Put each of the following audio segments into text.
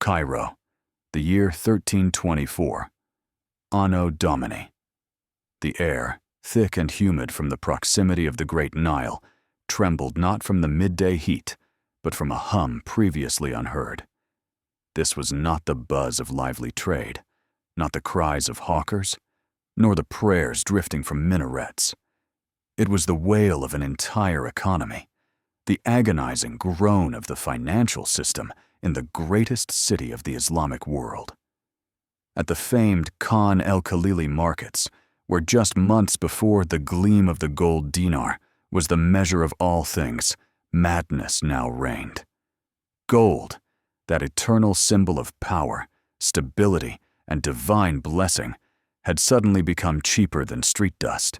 Cairo, the year 1324. Anno Domini. The air, thick and humid from the proximity of the Great Nile, trembled not from the midday heat, but from a hum previously unheard. This was not the buzz of lively trade, not the cries of hawkers, nor the prayers drifting from minarets. It was the wail of an entire economy, the agonizing groan of the financial system in the greatest city of the Islamic world. At the famed Khan el-Khalili markets, where just months before the gleam of the gold dinar was the measure of all things, madness now reigned. Gold, that eternal symbol of power, stability, and divine blessing, had suddenly become cheaper than street dust.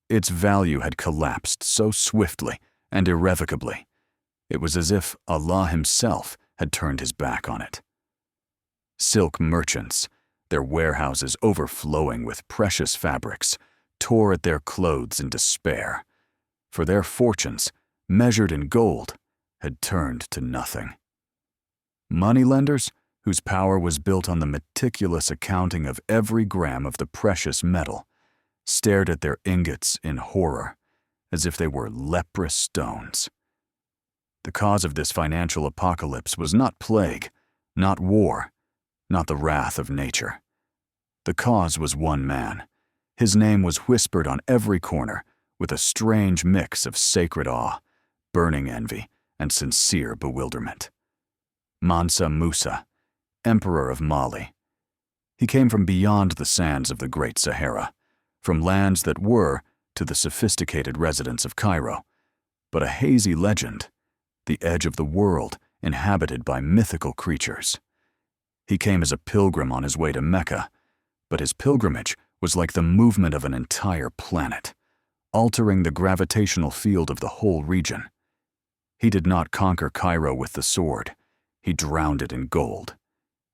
Its value had collapsed so swiftly and irrevocably. It was as if Allah himself had turned his back on it. Silk merchants, their warehouses overflowing with precious fabrics, tore at their clothes in despair, for their fortunes, measured in gold, had turned to nothing. Moneylenders, whose power was built on the meticulous accounting of every gram of the precious metal, stared at their ingots in horror, as if they were leprous stones. The cause of this financial apocalypse was not plague, not war, not the wrath of nature. The cause was one man. His name was whispered on every corner with a strange mix of sacred awe, burning envy, and sincere bewilderment. Mansa Musa, Emperor of Mali. He came from beyond the sands of the Great Sahara, from lands that were, to the sophisticated residents of Cairo, but a hazy legend, the edge of the world inhabited by mythical creatures. He came as a pilgrim on his way to Mecca, but his pilgrimage was like the movement of an entire planet, altering the gravitational field of the whole region. He did not conquer Cairo with the sword, he drowned it in gold.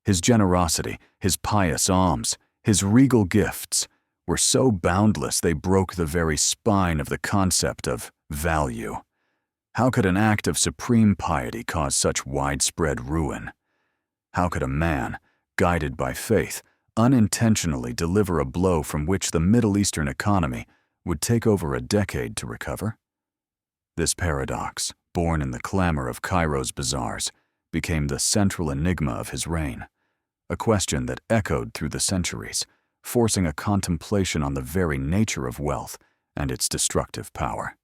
His generosity, his pious alms, his regal gifts were so boundless they broke the very spine of the concept of value. How could an act of supreme piety cause such widespread ruin? How could a man, guided by faith, unintentionally deliver a blow from which the Middle Eastern economy would take over a decade to recover? This paradox, born in the clamor of Cairo's bazaars, became the central enigma of his reign, a question that echoed through the centuries, forcing a contemplation on the very nature of wealth and its destructive power.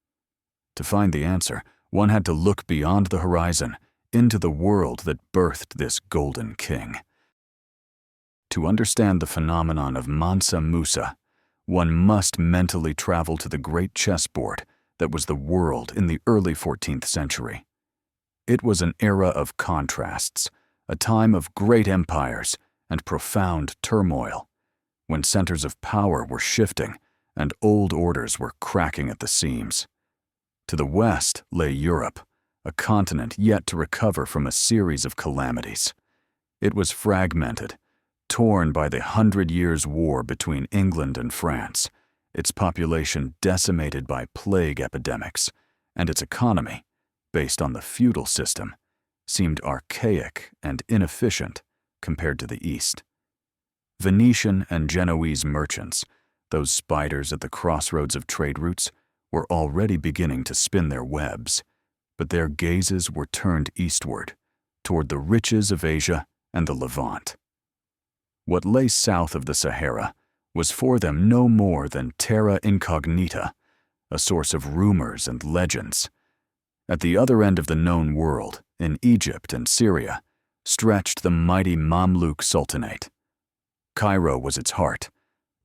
To find the answer, one had to look beyond the horizon, into the world that birthed this golden king. To understand the phenomenon of Mansa Musa, one must mentally travel to the great chessboard that was the world in the early 14th century. It was an era of contrasts, a time of great empires and profound turmoil, when centers of power were shifting and old orders were cracking at the seams. To the west lay Europe, a continent yet to recover from a series of calamities. It was fragmented, torn by the 100 Years' War between England and France, its population decimated by plague epidemics, and its economy, based on the feudal system, seemed archaic and inefficient compared to the East. Venetian and Genoese merchants, those spiders at the crossroads of trade routes, were already beginning to spin their webs, but their gazes were turned eastward, toward the riches of Asia and the Levant. What lay south of the Sahara was for them no more than terra incognita, a source of rumors and legends. At the other end of the known world, in Egypt and Syria, stretched the mighty Mamluk Sultanate. Cairo was its heart,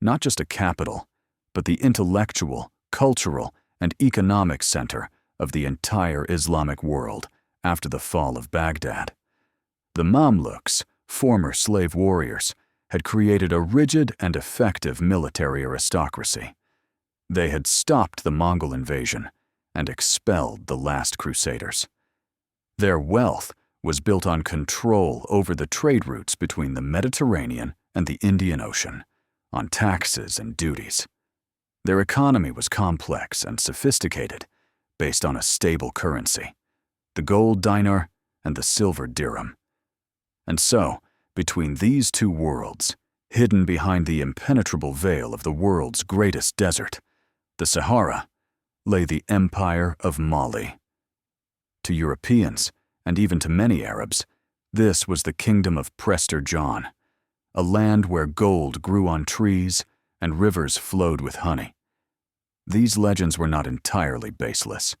not just a capital, but the intellectual, cultural, and economic center of the entire Islamic world after the fall of Baghdad. The Mamluks, former slave warriors, had created a rigid and effective military aristocracy. They had stopped the Mongol invasion and expelled the last crusaders. Their wealth was built on control over the trade routes between the Mediterranean and the Indian Ocean, on taxes and duties. Their economy was complex and sophisticated, based on a stable currency, the gold dinar and the silver dirham. And so, between these two worlds, hidden behind the impenetrable veil of the world's greatest desert, the Sahara, lay the Empire of Mali. To Europeans, and even to many Arabs, this was the kingdom of Prester John, a land where gold grew on trees and rivers flowed with honey. These legends were not entirely baseless.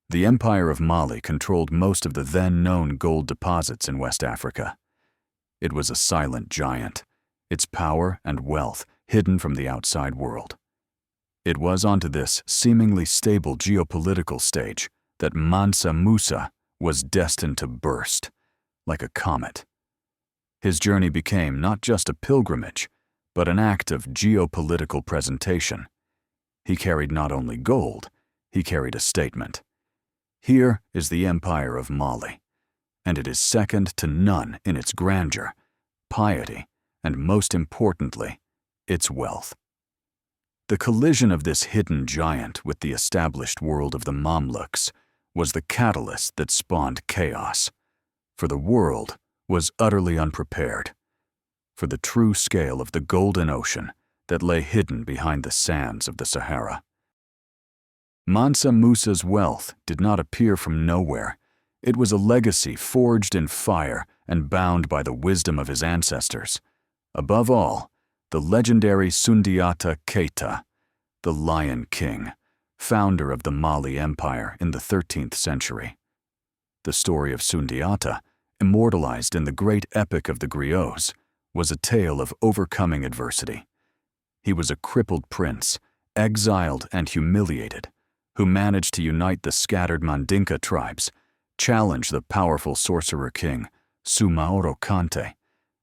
The Empire of Mali controlled most of the then-known gold deposits in West Africa. It was a silent giant, its power and wealth hidden from the outside world. It was onto this seemingly stable geopolitical stage that Mansa Musa was destined to burst, like a comet. His journey became not just a pilgrimage, but an act of geopolitical presentation. He carried not only gold, he carried a statement. Here is the Empire of Mali, and it is second to none in its grandeur, piety, and most importantly, its wealth. The collision of this hidden giant with the established world of the Mamluks was the catalyst that spawned chaos, for the world was utterly unprepared for the true scale of the golden ocean that lay hidden behind the sands of the Sahara. Mansa Musa's wealth did not appear from nowhere. It was a legacy forged in fire and bound by the wisdom of his ancestors. Above all, the legendary Sundiata Keita, the Lion King, founder of the Mali Empire in the 13th century. The story of Sundiata, immortalized in the great epic of the griots, was a tale of overcoming adversity. He was a crippled prince, exiled and humiliated, who managed to unite the scattered Mandinka tribes, challenge the powerful sorcerer king, Sumaoro Kante,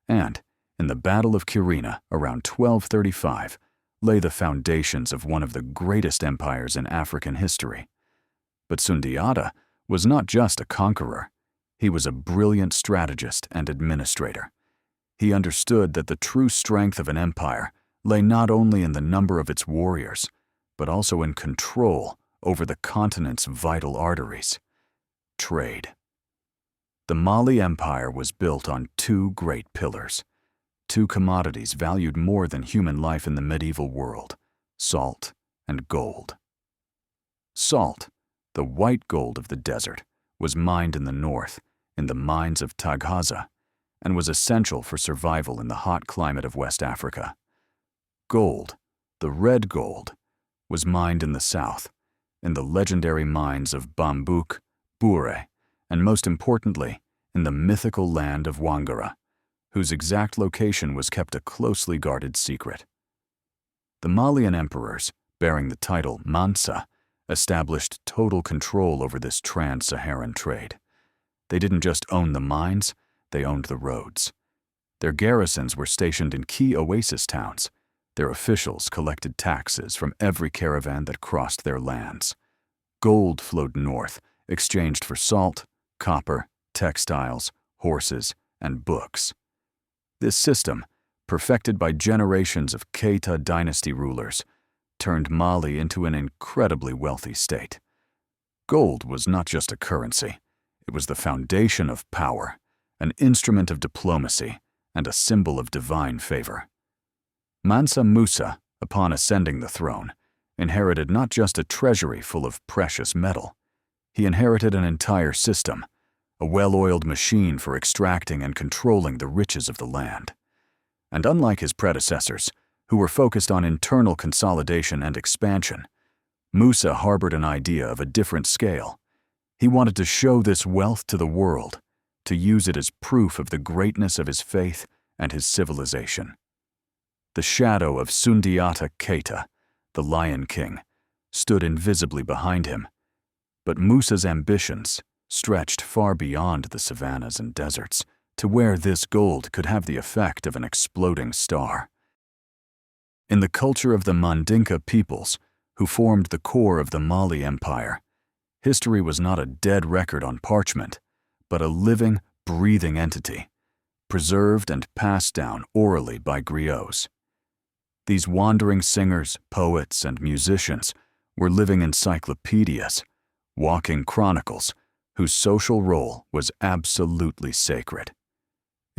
and, in the Battle of Quirina around 1235, lay the foundations of one of the greatest empires in African history. But Sundiata was not just a conqueror. He was a brilliant strategist and administrator. He understood that the true strength of an empire lay not only in the number of its warriors, but also in control over the continent's vital arteries: trade. The Mali Empire was built on two great pillars, two commodities valued more than human life in the medieval world: salt and gold. Salt, the white gold of the desert, was mined in the north, in the mines of Taghaza, and was essential for survival in the hot climate of West Africa. Gold, the red gold, was mined in the south, in the legendary mines of Bambouk, Bure, and most importantly, in the mythical land of Wangara, whose exact location was kept a closely guarded secret. The Malian emperors, bearing the title Mansa, established total control over this trans-Saharan trade. They didn't just own the mines, they owned the roads. Their garrisons were stationed in key oasis towns. Their officials collected taxes from every caravan that crossed their lands. Gold flowed north, exchanged for salt, copper, textiles, horses, and books. This system, perfected by generations of Keita dynasty rulers, turned Mali into an incredibly wealthy state. Gold was not just a currency, it was the foundation of power, an instrument of diplomacy, and a symbol of divine favor. Mansa Musa, upon ascending the throne, inherited not just a treasury full of precious metal. He inherited an entire system, a well-oiled machine for extracting and controlling the riches of the land. And unlike his predecessors, who were focused on internal consolidation and expansion, Musa harbored an idea of a different scale. He wanted to show this wealth to the world, to use it as proof of the greatness of his faith and his civilization. The shadow of Sundiata Keita, the Lion King, stood invisibly behind him, but Musa's ambitions stretched far beyond the savannas and deserts to where this gold could have the effect of an exploding star. In the culture of the Mandinka peoples, who formed the core of the Mali Empire, history was not a dead record on parchment, but a living, breathing entity, preserved and passed down orally by griots. These wandering singers, poets, and musicians were living encyclopedias, walking chronicles, whose social role was absolutely sacred.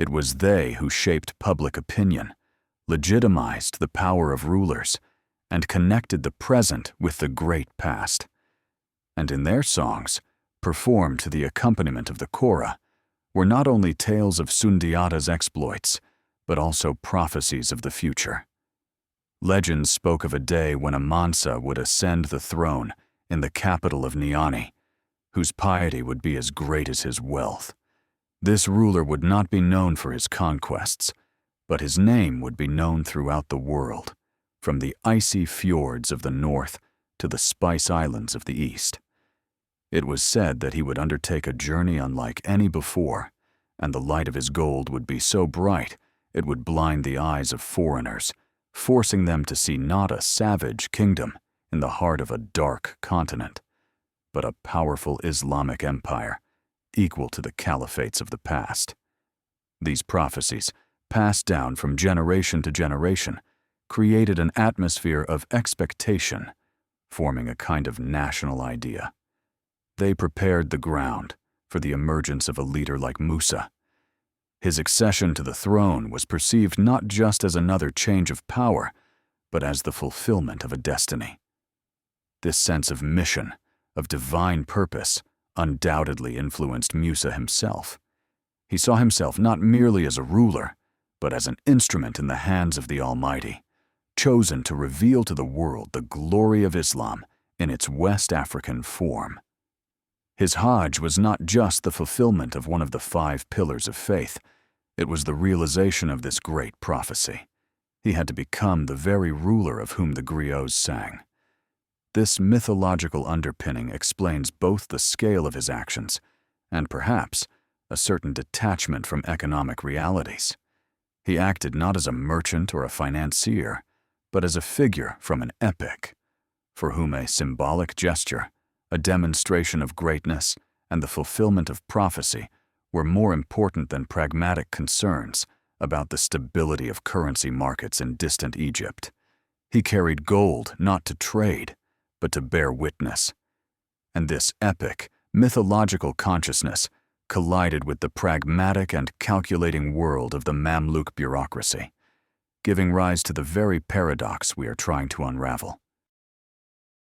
It was they who shaped public opinion, legitimized the power of rulers, and connected the present with the great past. And in their songs, performed to the accompaniment of the kora, were not only tales of Sundiata's exploits, but also prophecies of the future. Legends spoke of a day when a Mansa would ascend the throne in the capital of Niani, whose piety would be as great as his wealth. This ruler would not be known for his conquests, but his name would be known throughout the world, from the icy fjords of the north to the spice islands of the east. It was said that he would undertake a journey unlike any before, and the light of his gold would be so bright it would blind the eyes of foreigners, forcing them to see not a savage kingdom in the heart of a dark continent, but a powerful Islamic empire equal to the caliphates of the past. These prophecies, passed down from generation to generation, created an atmosphere of expectation, forming a kind of national idea. They prepared the ground for the emergence of a leader like Musa. His accession to the throne was perceived not just as another change of power, but as the fulfillment of a destiny. This sense of mission, of divine purpose, undoubtedly influenced Musa himself. He saw himself not merely as a ruler, but as an instrument in the hands of the Almighty, chosen to reveal to the world the glory of Islam in its West African form. His Hajj was not just the fulfillment of one of the 5 pillars of faith, it was the realization of this great prophecy. He had to become the very ruler of whom the griots sang. This mythological underpinning explains both the scale of his actions and, perhaps, a certain detachment from economic realities. He acted not as a merchant or a financier, but as a figure from an epic, for whom a symbolic gesture, a demonstration of greatness, and the fulfillment of prophecy were more important than pragmatic concerns about the stability of currency markets in distant Egypt. He carried gold not to trade, but to bear witness. And this epic, mythological consciousness collided with the pragmatic and calculating world of the Mamluk bureaucracy, giving rise to the very paradox we are trying to unravel.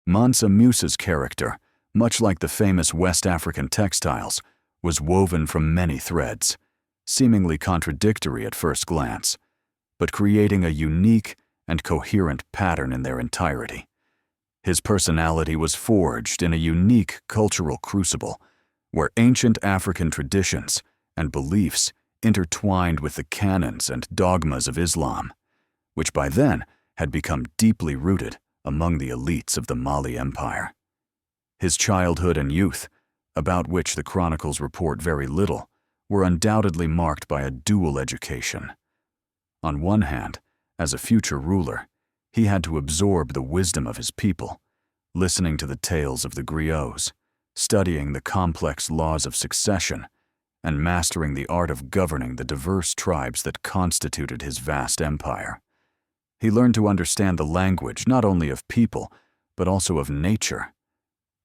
Mansa Musa's character, much like the famous West African textiles, was woven from many threads, seemingly contradictory at first glance, but creating a unique and coherent pattern in their entirety. His personality was forged in a unique cultural crucible, where ancient African traditions and beliefs intertwined with the canons and dogmas of Islam, which by then had become deeply rooted among the elites of the Mali Empire. His childhood and youth, about which the chronicles report very little, were undoubtedly marked by a dual education. On one hand, as a future ruler, he had to absorb the wisdom of his people, listening to the tales of the griots, studying the complex laws of succession, and mastering the art of governing the diverse tribes that constituted his vast empire. He learned to understand the language not only of people, but also of nature.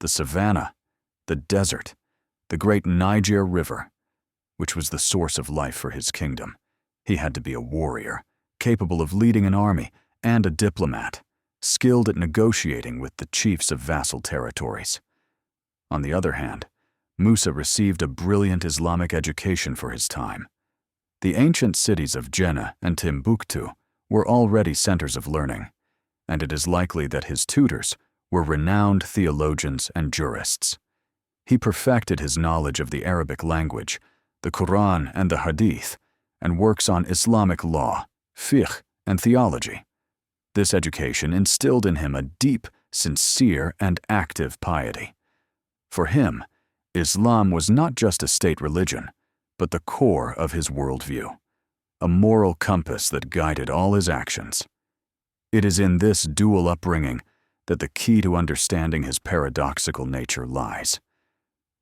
The savanna, the desert, the great Niger River, which was the source of life for his kingdom. He had to be a warrior, capable of leading an army, and a diplomat, skilled at negotiating with the chiefs of vassal territories. On the other hand, Musa received a brilliant Islamic education for his time. The ancient cities of Jenne and Timbuktu were already centers of learning, and it is likely that his tutors were renowned theologians and jurists. He perfected his knowledge of the Arabic language, the Quran and the Hadith, and works on Islamic law, fiqh, and theology. This education instilled in him a deep, sincere, and active piety. For him, Islam was not just a state religion, but the core of his worldview, a moral compass that guided all his actions. It is in this dual upbringing that the key to understanding his paradoxical nature lies.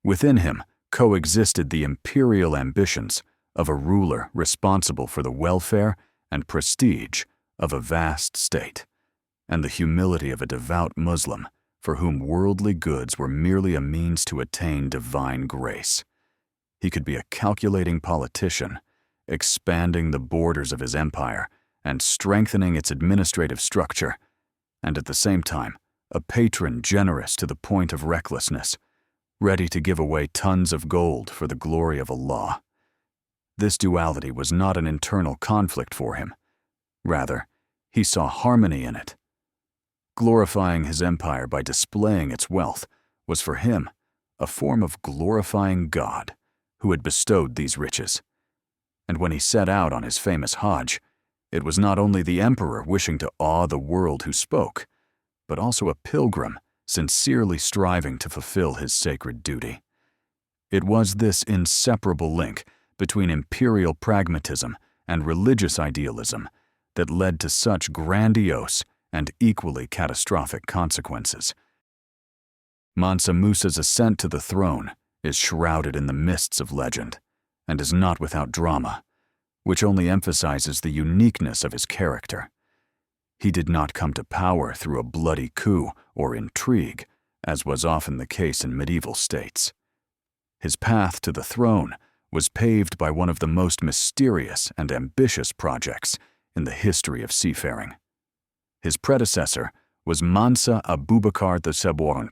Within him coexisted the imperial ambitions of a ruler responsible for the welfare and prestige of a vast state, and the humility of a devout Muslim for whom worldly goods were merely a means to attain divine grace. He could be a calculating politician, expanding the borders of his empire and strengthening its administrative structure, and at the same time, a patron generous to the point of recklessness, ready to give away tons of gold for the glory of Allah. This duality was not an internal conflict for him. Rather, he saw harmony in it. Glorifying his empire by displaying its wealth was for him a form of glorifying God who had bestowed these riches. And when he set out on his famous Hajj, it was not only the emperor wishing to awe the world who spoke, but also a pilgrim sincerely striving to fulfill his sacred duty. It was this inseparable link between imperial pragmatism and religious idealism that led to such grandiose and equally catastrophic consequences. Mansa Musa's ascent to the throne is shrouded in the mists of legend and is not without drama, which only emphasizes the uniqueness of his character. He did not come to power through a bloody coup or intrigue, as was often the case in medieval states. His path to the throne was paved by one of the most mysterious and ambitious projects in the history of seafaring. His predecessor was Mansa Abubakar II,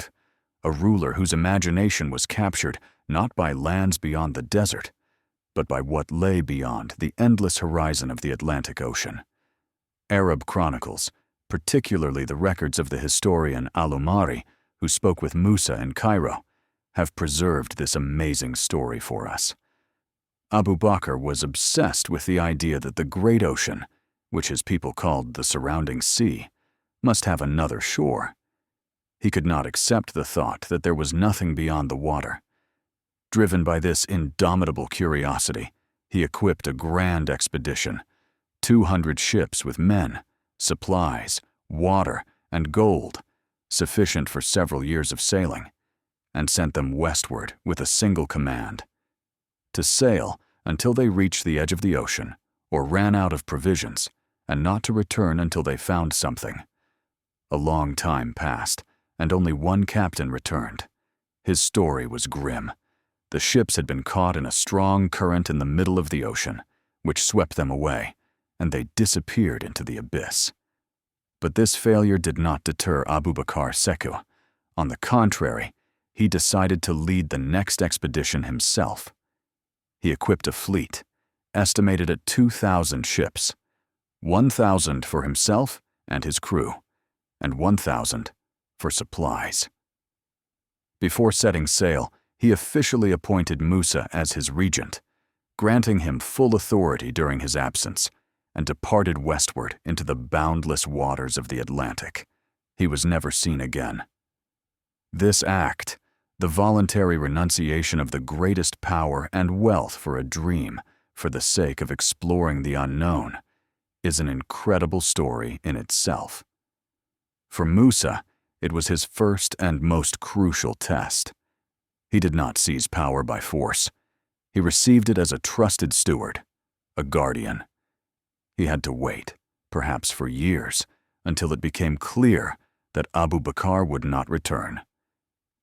a ruler whose imagination was captured not by lands beyond the desert, but by what lay beyond the endless horizon of the Atlantic Ocean. Arab chronicles, particularly the records of the historian Al-Umari, who spoke with Musa in Cairo, have preserved this amazing story for us. Abu Bakr was obsessed with the idea that the great ocean, which his people called the surrounding sea, must have another shore. He could not accept the thought that there was nothing beyond the water. Driven by this indomitable curiosity, he equipped a grand expedition, 200 ships with men, supplies, water, and gold, sufficient for several years of sailing, and sent them westward with a single command: to sail until they reached the edge of the ocean or ran out of provisions, and not to return until they found something. A long time passed, and only one captain returned. His story was grim. The ships had been caught in a strong current in the middle of the ocean, which swept them away, and they disappeared into the abyss. But this failure did not deter Abu Bakr Sekou. On the contrary, he decided to lead the next expedition himself. He equipped a fleet, estimated at 2,000 ships, 1,000 for himself and his crew, and 1,000 for supplies. Before setting sail, he officially appointed Musa as his regent, granting him full authority during his absence, and departed westward into the boundless waters of the Atlantic. He was never seen again. This act, the voluntary renunciation of the greatest power and wealth for a dream for the sake of exploring the unknown, is an incredible story in itself. For Musa, it was his first and most crucial test. He did not seize power by force. He received it as a trusted steward, a guardian. He had to wait, perhaps for years, until it became clear that Abu Bakr would not return.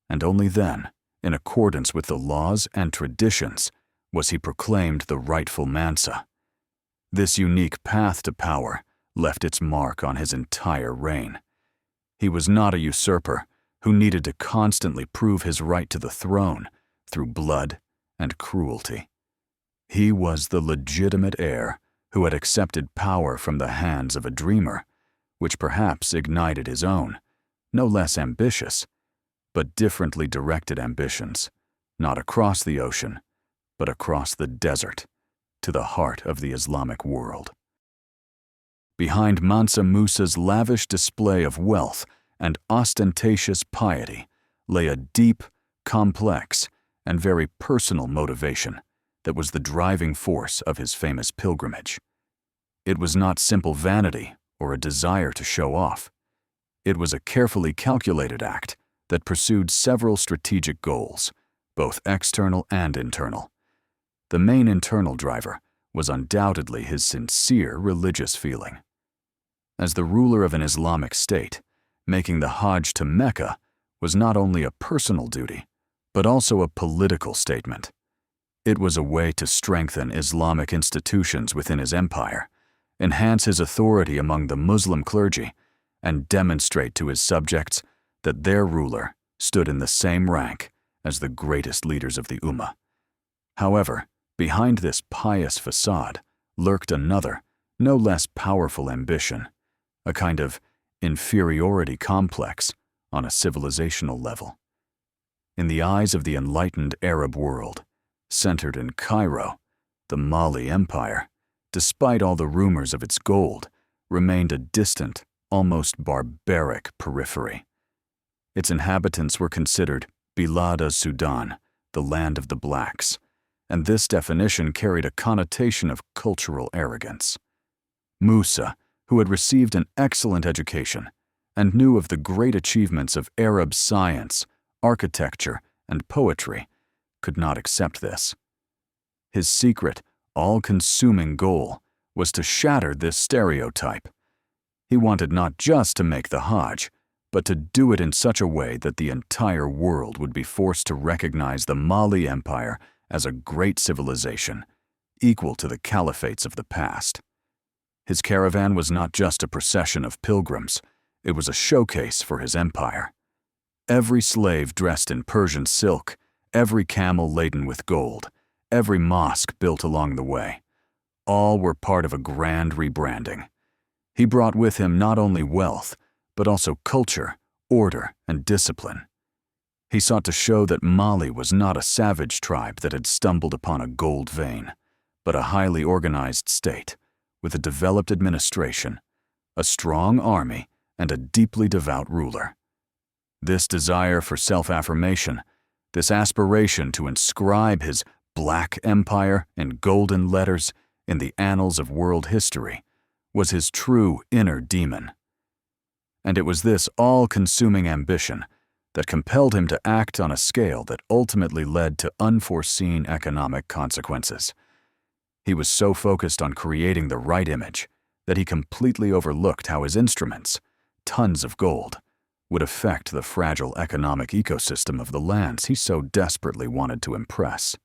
And only then, in accordance with the laws and traditions, was he proclaimed the rightful Mansa. This unique path to power left its mark on his entire reign. He was not a usurper who needed to constantly prove his right to the throne through blood and cruelty. He was the legitimate heir who had accepted power from the hands of a dreamer, which perhaps ignited his own, no less ambitious, but differently directed ambitions, not across the ocean, but across the desert, to the heart of the Islamic world. Behind Mansa Musa's lavish display of wealth and ostentatious piety lay a deep, complex, and very personal motivation that was the driving force of his famous pilgrimage. It was not simple vanity or a desire to show off. It was a carefully calculated act that pursued several strategic goals, both external and internal. The main internal driver was undoubtedly his sincere religious feeling. As the ruler of an Islamic state, making the Hajj to Mecca was not only a personal duty, but also a political statement. It was a way to strengthen Islamic institutions within his empire, enhance his authority among the Muslim clergy, and demonstrate to his subjects that their ruler stood in the same rank as the greatest leaders of the Ummah. However, behind this pious facade lurked another, no less powerful ambition, a kind of inferiority complex on a civilizational level. In the eyes of the enlightened Arab world, centered in Cairo, the Mali Empire, despite all the rumors of its gold, remained a distant, almost barbaric periphery. Its inhabitants were considered Bilad al-Sudan, the land of the blacks, and this definition carried a connotation of cultural arrogance. Musa, who had received an excellent education and knew of the great achievements of Arab science, architecture, and poetry, could not accept this. His secret, all-consuming goal was to shatter this stereotype. He wanted not just to make the Hajj, but to do it in such a way that the entire world would be forced to recognize the Mali Empire as a great civilization, equal to the caliphates of the past. His caravan was not just a procession of pilgrims, it was a showcase for his empire. Every slave dressed in Persian silk, every camel laden with gold, every mosque built along the way, all were part of a grand rebranding. He brought with him not only wealth, but also culture, order, and discipline. He sought to show that Mali was not a savage tribe that had stumbled upon a gold vein, but a highly organized state, with a developed administration, a strong army, and a deeply devout ruler. This desire for self-affirmation, this aspiration to inscribe his Black Empire in golden letters in the annals of world history, was his true inner demon. And it was this all-consuming ambition that compelled him to act on a scale that ultimately led to unforeseen economic consequences. He was so focused on creating the right image that he completely overlooked how his instruments, tons of gold, would affect the fragile economic ecosystem of the lands he so desperately wanted to impress.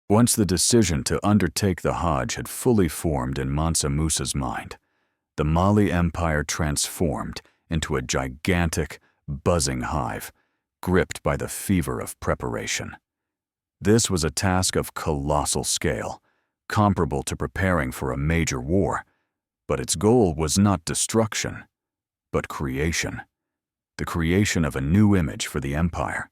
Once the decision to undertake the Hajj had fully formed in Mansa Musa's mind, the Mali Empire transformed into a gigantic, buzzing hive, gripped by the fever of preparation. This was a task of colossal scale, comparable to preparing for a major war, but its goal was not destruction, but creation, the creation of a new image for the empire.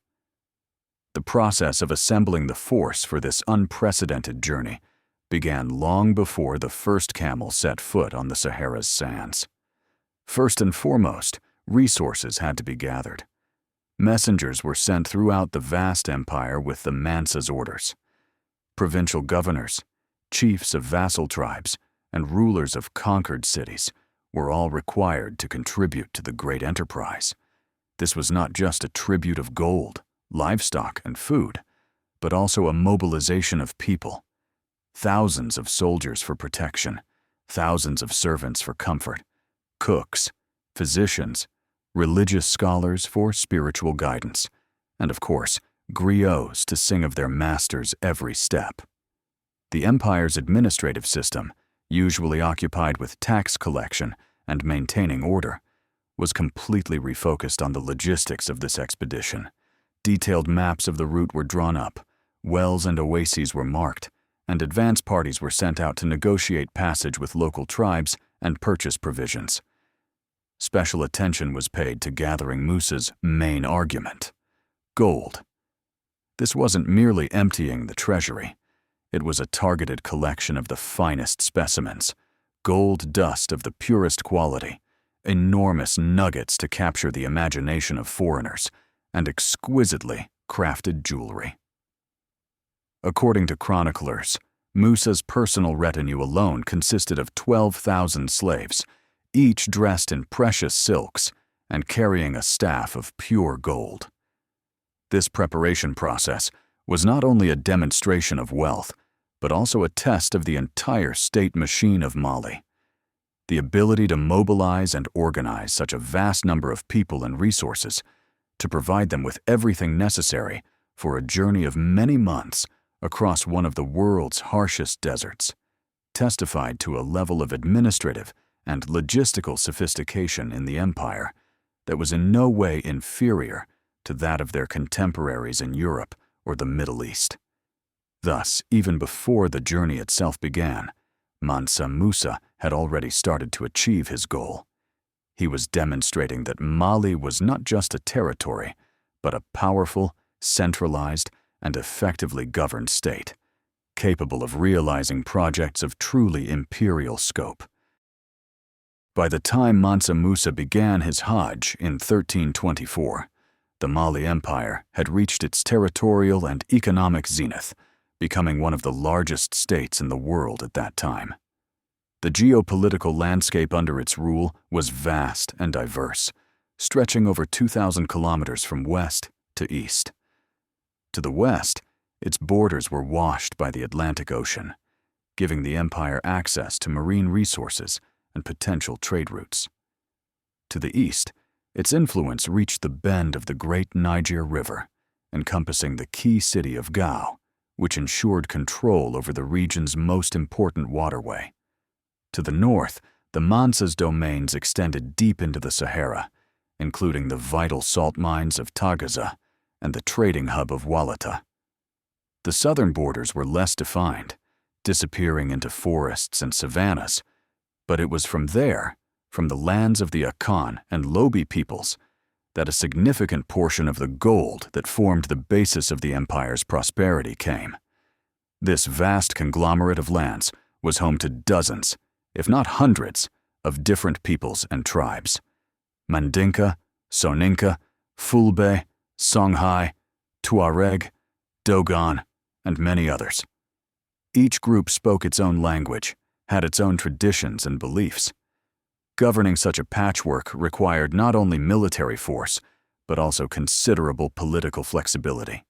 The process of assembling the force for this unprecedented journey began long before the first camel set foot on the Sahara's sands. First and foremost, resources had to be gathered. Messengers were sent throughout the vast empire with the Mansa's orders. Provincial governors, chiefs of vassal tribes, and rulers of conquered cities were all required to contribute to the great enterprise. This was not just a tribute of gold, livestock, and food, but also a mobilization of people. Thousands of soldiers for protection, thousands of servants for comfort, cooks, physicians, religious scholars for spiritual guidance, and of course, griots to sing of their master's every step. The empire's administrative system, usually occupied with tax collection and maintaining order, was completely refocused on the logistics of this expedition. Detailed maps of the route were drawn up, wells and oases were marked, and advance parties were sent out to negotiate passage with local tribes and purchase provisions. Special attention was paid to gathering Musa's main argument: gold. This wasn't merely emptying the treasury. It was a targeted collection of the finest specimens, gold dust of the purest quality, enormous nuggets to capture the imagination of foreigners, and exquisitely crafted jewelry. According to chroniclers, Musa's personal retinue alone consisted of 12,000 slaves, each dressed in precious silks and carrying a staff of pure gold. This preparation process was not only a demonstration of wealth, but also a test of the entire state machine of Mali. The ability to mobilize and organize such a vast number of people and resources, to provide them with everything necessary for a journey of many months across one of the world's harshest deserts, testified to a level of administrative and logistical sophistication in the empire that was in no way inferior to that of their contemporaries in Europe or the Middle East. Thus, even before the journey itself began, Mansa Musa had already started to achieve his goal. He was demonstrating that Mali was not just a territory, but a powerful, centralized, and effectively governed state, capable of realizing projects of truly imperial scope. By the time Mansa Musa began his Hajj in 1324, the Mali Empire had reached its territorial and economic zenith, becoming one of the largest states in the world at that time. The geopolitical landscape under its rule was vast and diverse, stretching over 2,000 kilometers from west to east. To the west, its borders were washed by the Atlantic Ocean, giving the empire access to marine resources and potential trade routes. To the east, its influence reached the bend of the Great Niger River, encompassing the key city of Gao, which ensured control over the region's most important waterway. To the north, the Mansa's domains extended deep into the Sahara, including the vital salt mines of Tagaza and the trading hub of Walata. The southern borders were less defined, disappearing into forests and savannas, but it was from there, from the lands of the Akan and Lobi peoples, that a significant portion of the gold that formed the basis of the empire's prosperity came. This vast conglomerate of lands was home to dozens, if not hundreds, of different peoples and tribes: Mandinka, Soninka, Fulbe, Songhai, Tuareg, Dogon, and many others. Each group spoke its own language, had its own traditions and beliefs. Governing such a patchwork required not only military force, but also considerable political flexibility.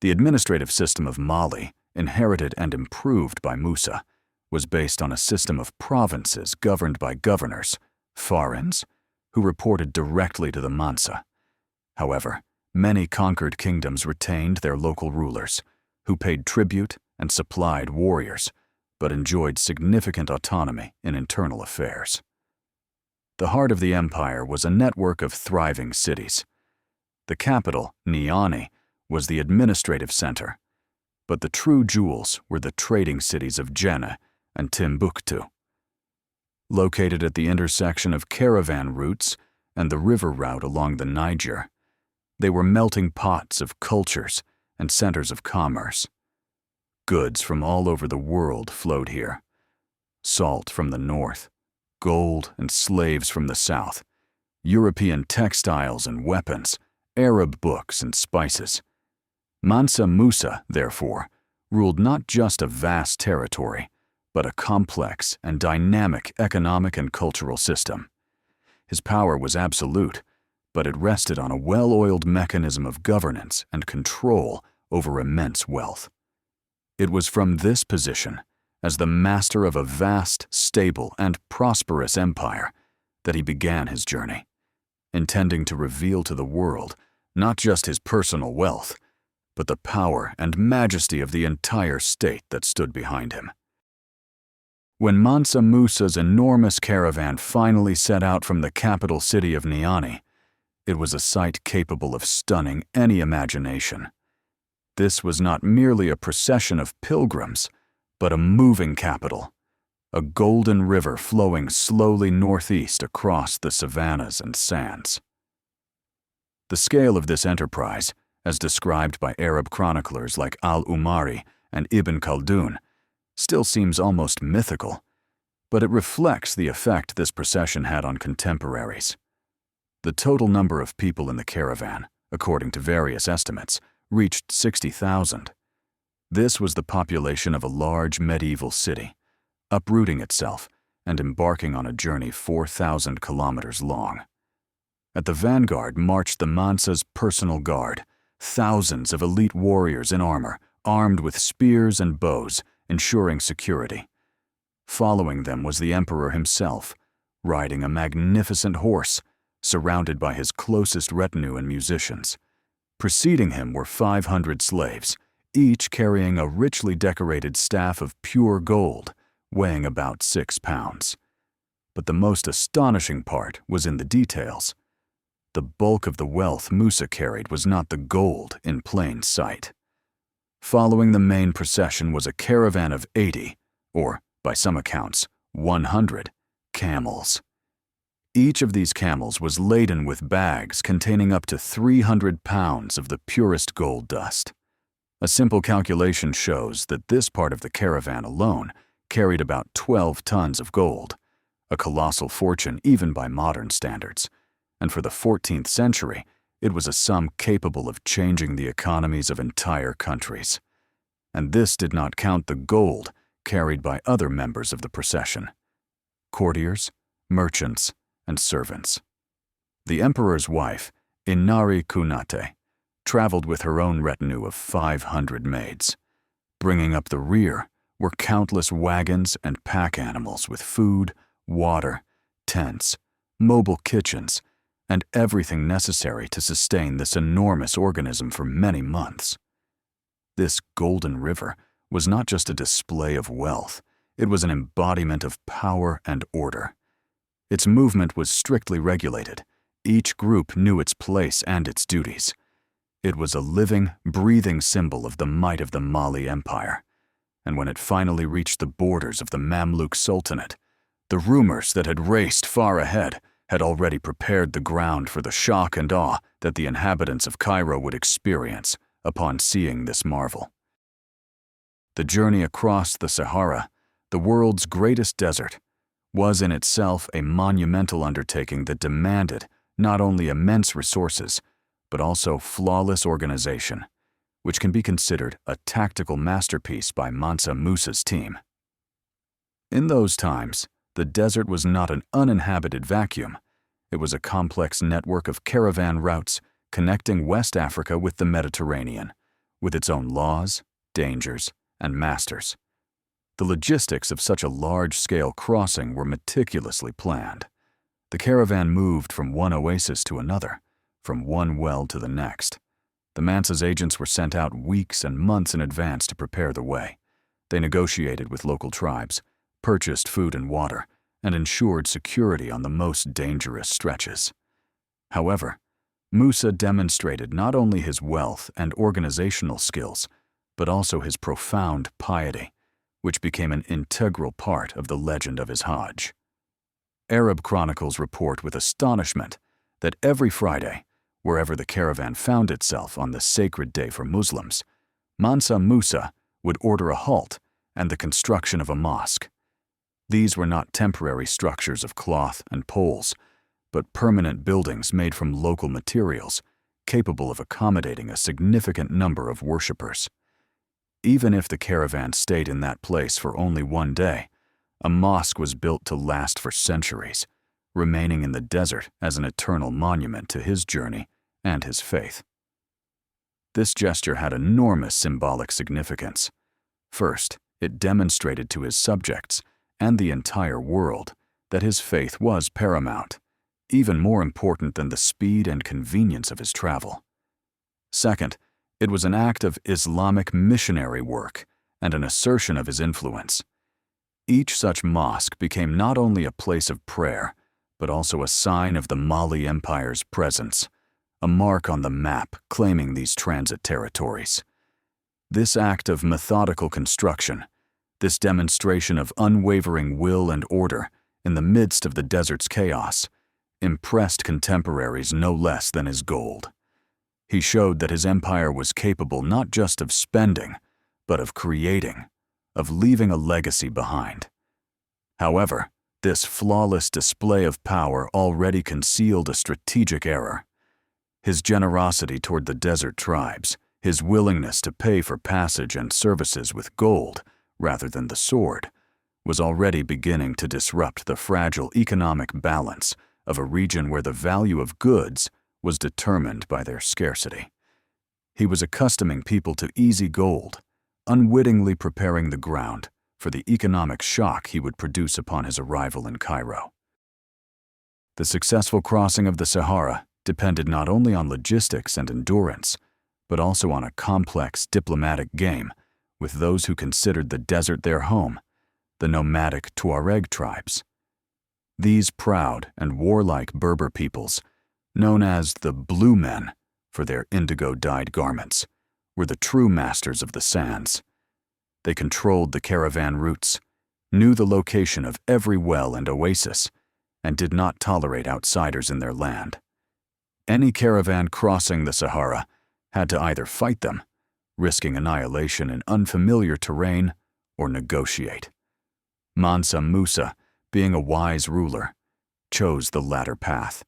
The administrative system of Mali, inherited and improved by Musa, was based on a system of provinces governed by governors, farins, who reported directly to the Mansa. However, many conquered kingdoms retained their local rulers, who paid tribute and supplied warriors, but enjoyed significant autonomy in internal affairs. The heart of the empire was a network of thriving cities. The capital, Niani, was the administrative center, but the true jewels were the trading cities of Jenne and Timbuktu. Located at the intersection of caravan routes and the river route along the Niger, they were melting pots of cultures and centers of commerce. Goods from all over the world flowed here: salt from the north, gold and slaves from the south, European textiles and weapons, Arab books and spices. Mansa Musa, therefore, ruled not just a vast territory, but a complex and dynamic economic and cultural system. His power was absolute, but it rested on a well-oiled mechanism of governance and control over immense wealth. It was from this position, as the master of a vast, stable, and prosperous empire, that he began his journey, intending to reveal to the world not just his personal wealth, but the power and majesty of the entire state that stood behind him. When Mansa Musa's enormous caravan finally set out from the capital city of Niani, it was a sight capable of stunning any imagination. This was not merely a procession of pilgrims, but a moving capital, a golden river flowing slowly northeast across the savannas and sands. The scale of this enterprise, as described by Arab chroniclers like Al-Umari and Ibn Khaldun, still seems almost mythical, but it reflects the effect this procession had on contemporaries. The total number of people in the caravan, according to various estimates, reached 60,000. This was the population of a large medieval city, uprooting itself and embarking on a journey 4,000 kilometers long. At the vanguard marched the Mansa's personal guard, thousands of elite warriors in armor, armed with spears and bows, ensuring security. Following them was the emperor himself, riding a magnificent horse, surrounded by his closest retinue and musicians. Preceding him were 500 slaves, each carrying a richly decorated staff of pure gold, weighing about 6 pounds. But the most astonishing part was in the details. The bulk of the wealth Musa carried was not the gold in plain sight. Following the main procession was a caravan of 80, or, by some accounts, 100, camels. Each of these camels was laden with bags containing up to 300 pounds of the purest gold dust. A simple calculation shows that this part of the caravan alone carried about 12 tons of gold, a colossal fortune even by modern standards, and for the 14th century, it was a sum capable of changing the economies of entire countries. And this did not count the gold carried by other members of the procession: courtiers, merchants, and servants. The emperor's wife, Inari Kunate, traveled with her own retinue of 500 maids. Bringing up the rear were countless wagons and pack animals with food, water, tents, mobile kitchens, and everything necessary to sustain this enormous organism for many months. This golden river was not just a display of wealth, it was an embodiment of power and order. Its movement was strictly regulated. Each group knew its place and its duties. It was a living, breathing symbol of the might of the Mali Empire. And when it finally reached the borders of the Mamluk Sultanate, the rumors that had raced far ahead had already prepared the ground for the shock and awe that the inhabitants of Cairo would experience upon seeing this marvel. The journey across the Sahara, the world's greatest desert, was in itself a monumental undertaking that demanded not only immense resources, but also flawless organization, which can be considered a tactical masterpiece by Mansa Musa's team. In those times, the desert was not an uninhabited vacuum. It was a complex network of caravan routes connecting West Africa with the Mediterranean, with its own laws, dangers, and masters. The logistics of such a large-scale crossing were meticulously planned. The caravan moved from one oasis to another, from one well to the next. The Mansa's agents were sent out weeks and months in advance to prepare the way. They negotiated with local tribes, purchased food and water, and ensured security on the most dangerous stretches. However, Musa demonstrated not only his wealth and organizational skills, but also his profound piety, which became an integral part of the legend of his Hajj. Arab chronicles report with astonishment that every Friday, wherever the caravan found itself on the sacred day for Muslims, Mansa Musa would order a halt and the construction of a mosque. These were not temporary structures of cloth and poles, but permanent buildings made from local materials, capable of accommodating a significant number of worshippers. Even if the caravan stayed in that place for only one day, a mosque was built to last for centuries, remaining in the desert as an eternal monument to his journey and his faith. This gesture had enormous symbolic significance. First, it demonstrated to his subjects and the entire world that his faith was paramount, even more important than the speed and convenience of his travel. Second, it was an act of Islamic missionary work and an assertion of his influence. Each such mosque became not only a place of prayer, but also a sign of the Mali Empire's presence, a mark on the map claiming these transit territories. This act of methodical construction, this demonstration of unwavering will and order in the midst of the desert's chaos, impressed contemporaries no less than his gold. He showed that his empire was capable not just of spending, but of creating, of leaving a legacy behind. However, this flawless display of power already concealed a strategic error. His generosity toward the desert tribes, his willingness to pay for passage and services with gold rather than the sword, was already beginning to disrupt the fragile economic balance of a region where the value of goods was determined by their scarcity. He was accustoming people to easy gold, unwittingly preparing the ground for the economic shock he would produce upon his arrival in Cairo. The successful crossing of the Sahara depended not only on logistics and endurance, but also on a complex diplomatic game with those who considered the desert their home, the nomadic Tuareg tribes. These proud and warlike Berber peoples, known as the Blue Men for their indigo-dyed garments, were the true masters of the sands. They controlled the caravan routes, knew the location of every well and oasis, and did not tolerate outsiders in their land. Any caravan crossing the Sahara had to either fight them, risking annihilation in unfamiliar terrain, or negotiate. Mansa Musa, being a wise ruler, chose the latter path.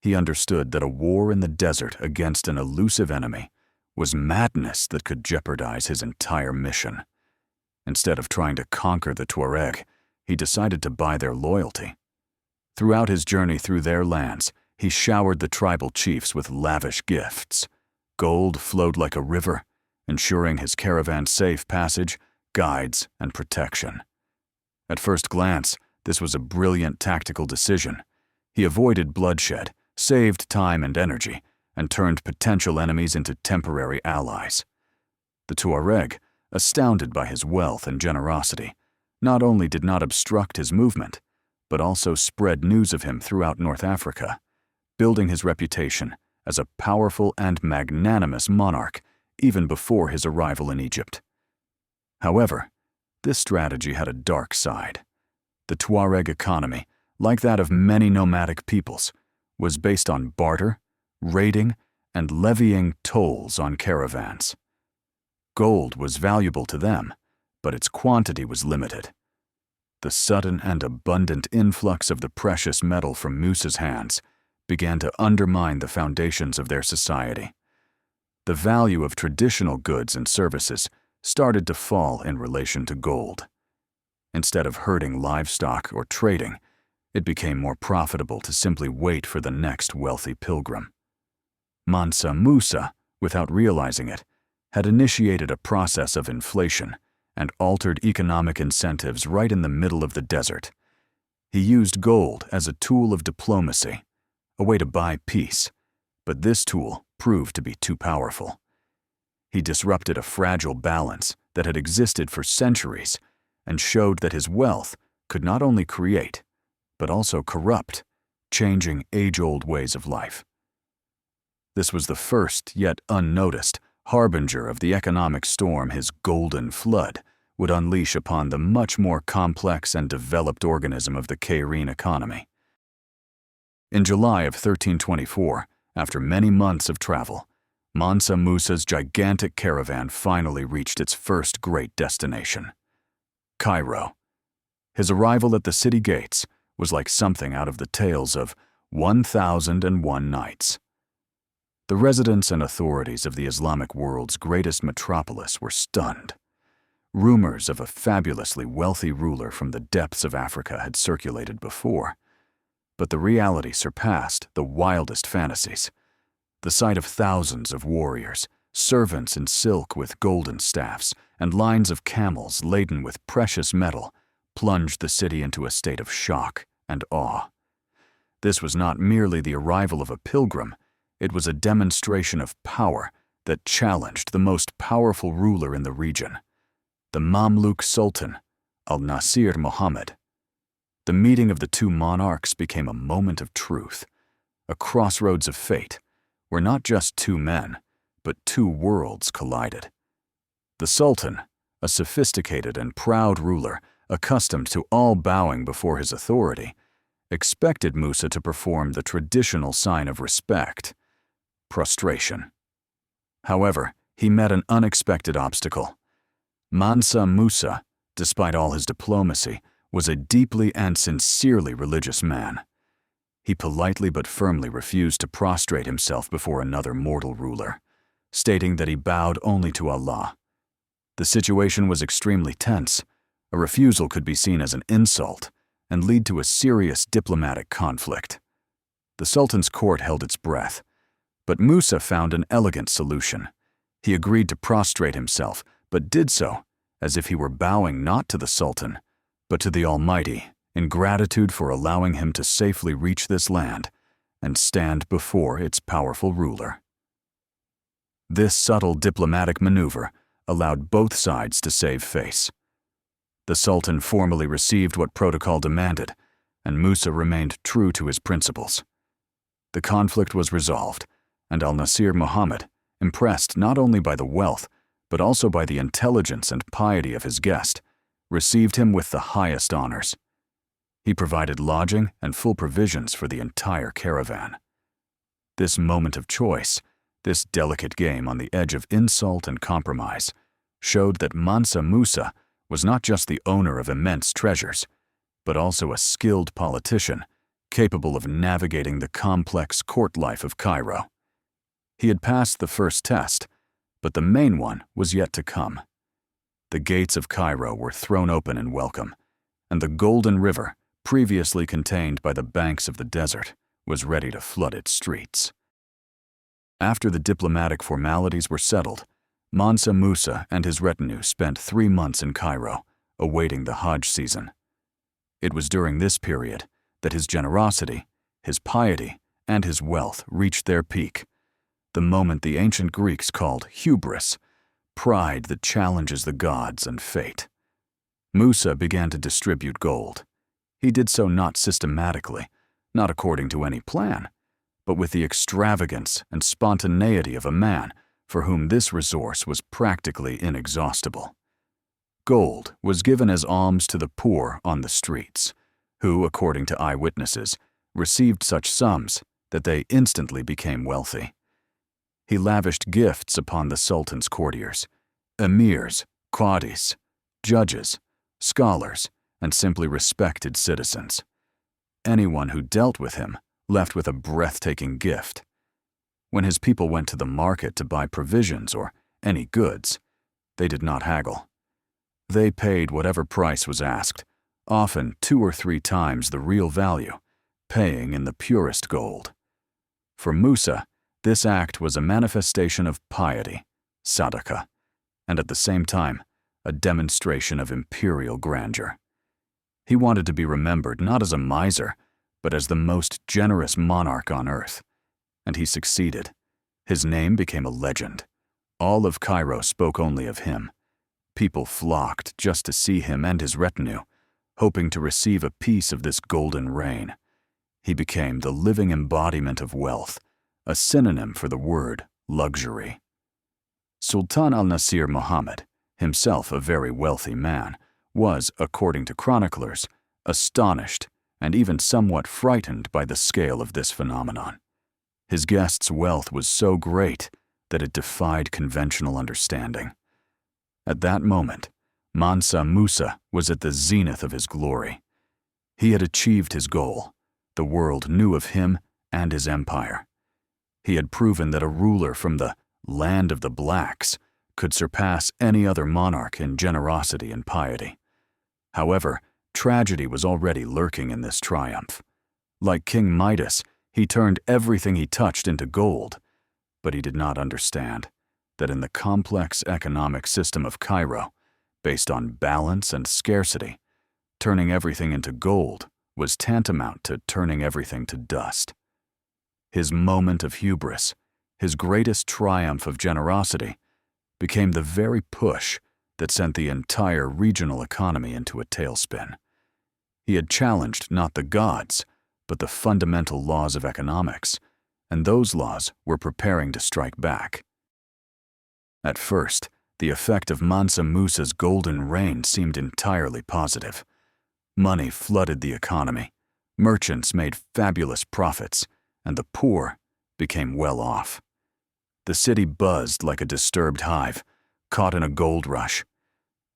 He understood that a war in the desert against an elusive enemy was madness that could jeopardize his entire mission. Instead of trying to conquer the Tuareg, he decided to buy their loyalty. Throughout his journey through their lands, he showered the tribal chiefs with lavish gifts. Gold flowed like a river, ensuring his caravan safe passage, guides, and protection. At first glance, this was a brilliant tactical decision. He avoided bloodshed, saved time and energy, and turned potential enemies into temporary allies. The Tuareg, astounded by his wealth and generosity, not only did not obstruct his movement, but also spread news of him throughout North Africa, building his reputation as a powerful and magnanimous monarch even before his arrival in Egypt. However, this strategy had a dark side. The Tuareg economy, like that of many nomadic peoples, was based on barter, raiding, and levying tolls on caravans. Gold was valuable to them, but its quantity was limited. The sudden and abundant influx of the precious metal from Musa's hands began to undermine the foundations of their society. The value of traditional goods and services started to fall in relation to gold. Instead of herding livestock or trading, it became more profitable to simply wait for the next wealthy pilgrim. Mansa Musa, without realizing it, had initiated a process of inflation and altered economic incentives right in the middle of the desert. He used gold as a tool of diplomacy, a way to buy peace, but this tool proved to be too powerful. He disrupted a fragile balance that had existed for centuries and showed that his wealth could not only create, but also corrupt, changing age-old ways of life. This was the first, yet unnoticed, harbinger of the economic storm his golden flood would unleash upon the much more complex and developed organism of the Cairene economy. In July of 1324, after many months of travel, Mansa Musa's gigantic caravan finally reached its first great destination, Cairo. His arrival at the city gates was like something out of the tales of 1001 Nights. The residents and authorities of the Islamic world's greatest metropolis were stunned. Rumors of a fabulously wealthy ruler from the depths of Africa had circulated before, but the reality surpassed the wildest fantasies. The sight of thousands of warriors, servants in silk with golden staffs, and lines of camels laden with precious metal plunged the city into a state of shock and awe. This was not merely the arrival of a pilgrim, it was a demonstration of power that challenged the most powerful ruler in the region, the Mamluk Sultan, Al-Nasir Muhammad. The meeting of the two monarchs became a moment of truth, a crossroads of fate, where not just two men, but two worlds collided. The Sultan, a sophisticated and proud ruler accustomed to all bowing before his authority, expected Musa to perform the traditional sign of respect, prostration. However, he met an unexpected obstacle. Mansa Musa, despite all his diplomacy, was a deeply and sincerely religious man. He politely but firmly refused to prostrate himself before another mortal ruler, stating that he bowed only to Allah. The situation was extremely tense. A refusal could be seen as an insult and lead to a serious diplomatic conflict. The Sultan's court held its breath, but Musa found an elegant solution. He agreed to prostrate himself, but did so as if he were bowing not to the Sultan, but to the Almighty, in gratitude for allowing him to safely reach this land and stand before its powerful ruler. This subtle diplomatic maneuver allowed both sides to save face. The Sultan formally received what protocol demanded, and Musa remained true to his principles. The conflict was resolved, and al-Nasir Muhammad, impressed not only by the wealth, but also by the intelligence and piety of his guest, received him with the highest honors. He provided lodging and full provisions for the entire caravan. This moment of choice, this delicate game on the edge of insult and compromise, showed that Mansa Musa was not just the owner of immense treasures, but also a skilled politician capable of navigating the complex court life of Cairo. He had passed the first test, but the main one was yet to come. The gates of Cairo were thrown open in welcome, and the Golden River, previously contained by the banks of the desert, was ready to flood its streets. After the diplomatic formalities were settled, Mansa Musa and his retinue spent 3 months in Cairo, awaiting the Hajj season. It was during this period that his generosity, his piety, and his wealth reached their peak, the moment the ancient Greeks called hubris, pride that challenges the gods and fate. Musa began to distribute gold. He did so not systematically, not according to any plan, but with the extravagance and spontaneity of a man for whom this resource was practically inexhaustible. Gold was given as alms to the poor on the streets, who, according to eyewitnesses, received such sums that they instantly became wealthy. He lavished gifts upon the Sultan's courtiers, emirs, qadis, judges, scholars, and simply respected citizens. Anyone who dealt with him left with a breathtaking gift. When his people went to the market to buy provisions or any goods, they did not haggle. They paid whatever price was asked, often 2 or 3 times the real value, paying in the purest gold. For Musa, this act was a manifestation of piety, sadaqah, and at the same time, a demonstration of imperial grandeur. He wanted to be remembered not as a miser, but as the most generous monarch on earth. And he succeeded. His name became a legend. All of Cairo spoke only of him. People flocked just to see him and his retinue, hoping to receive a piece of this golden rain. He became the living embodiment of wealth, a synonym for the word luxury. Sultan al-Nasir Muhammad, himself a very wealthy man, was, according to chroniclers, astonished and even somewhat frightened by the scale of this phenomenon. His guest's wealth was so great that it defied conventional understanding. At that moment, Mansa Musa was at the zenith of his glory. He had achieved his goal. The world knew of him and his empire. He had proven that a ruler from the land of the blacks could surpass any other monarch in generosity and piety. However, tragedy was already lurking in this triumph. Like King Midas, he turned everything he touched into gold, but he did not understand that in the complex economic system of Cairo, based on balance and scarcity, turning everything into gold was tantamount to turning everything to dust. His moment of hubris, his greatest triumph of generosity, became the very push that sent the entire regional economy into a tailspin. He had challenged not the gods, but the fundamental laws of economics, and those laws were preparing to strike back. At first, the effect of Mansa Musa's golden rain seemed entirely positive. Money flooded the economy, merchants made fabulous profits, and the poor became well off. The city buzzed like a disturbed hive, caught in a gold rush.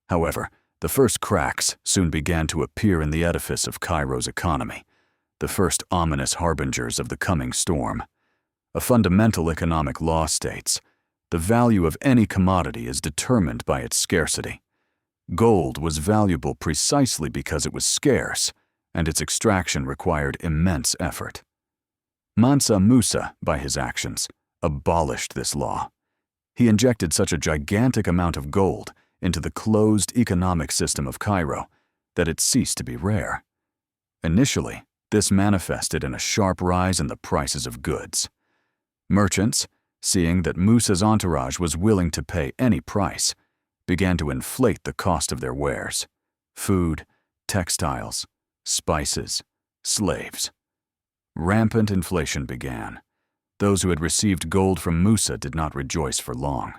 However, the first cracks soon began to appear in the edifice of Cairo's economy, the first ominous harbingers of the coming storm. A fundamental economic law states, the value of any commodity is determined by its scarcity. Gold was valuable precisely because it was scarce, and its extraction required immense effort. Mansa Musa, by his actions, abolished this law. He injected such a gigantic amount of gold into the closed economic system of Cairo that it ceased to be rare. Initially, this manifested in a sharp rise in the prices of goods. Merchants, seeing that Musa's entourage was willing to pay any price, began to inflate the cost of their wares: food, textiles, spices, slaves. Rampant inflation began. Those who had received gold from Musa did not rejoice for long.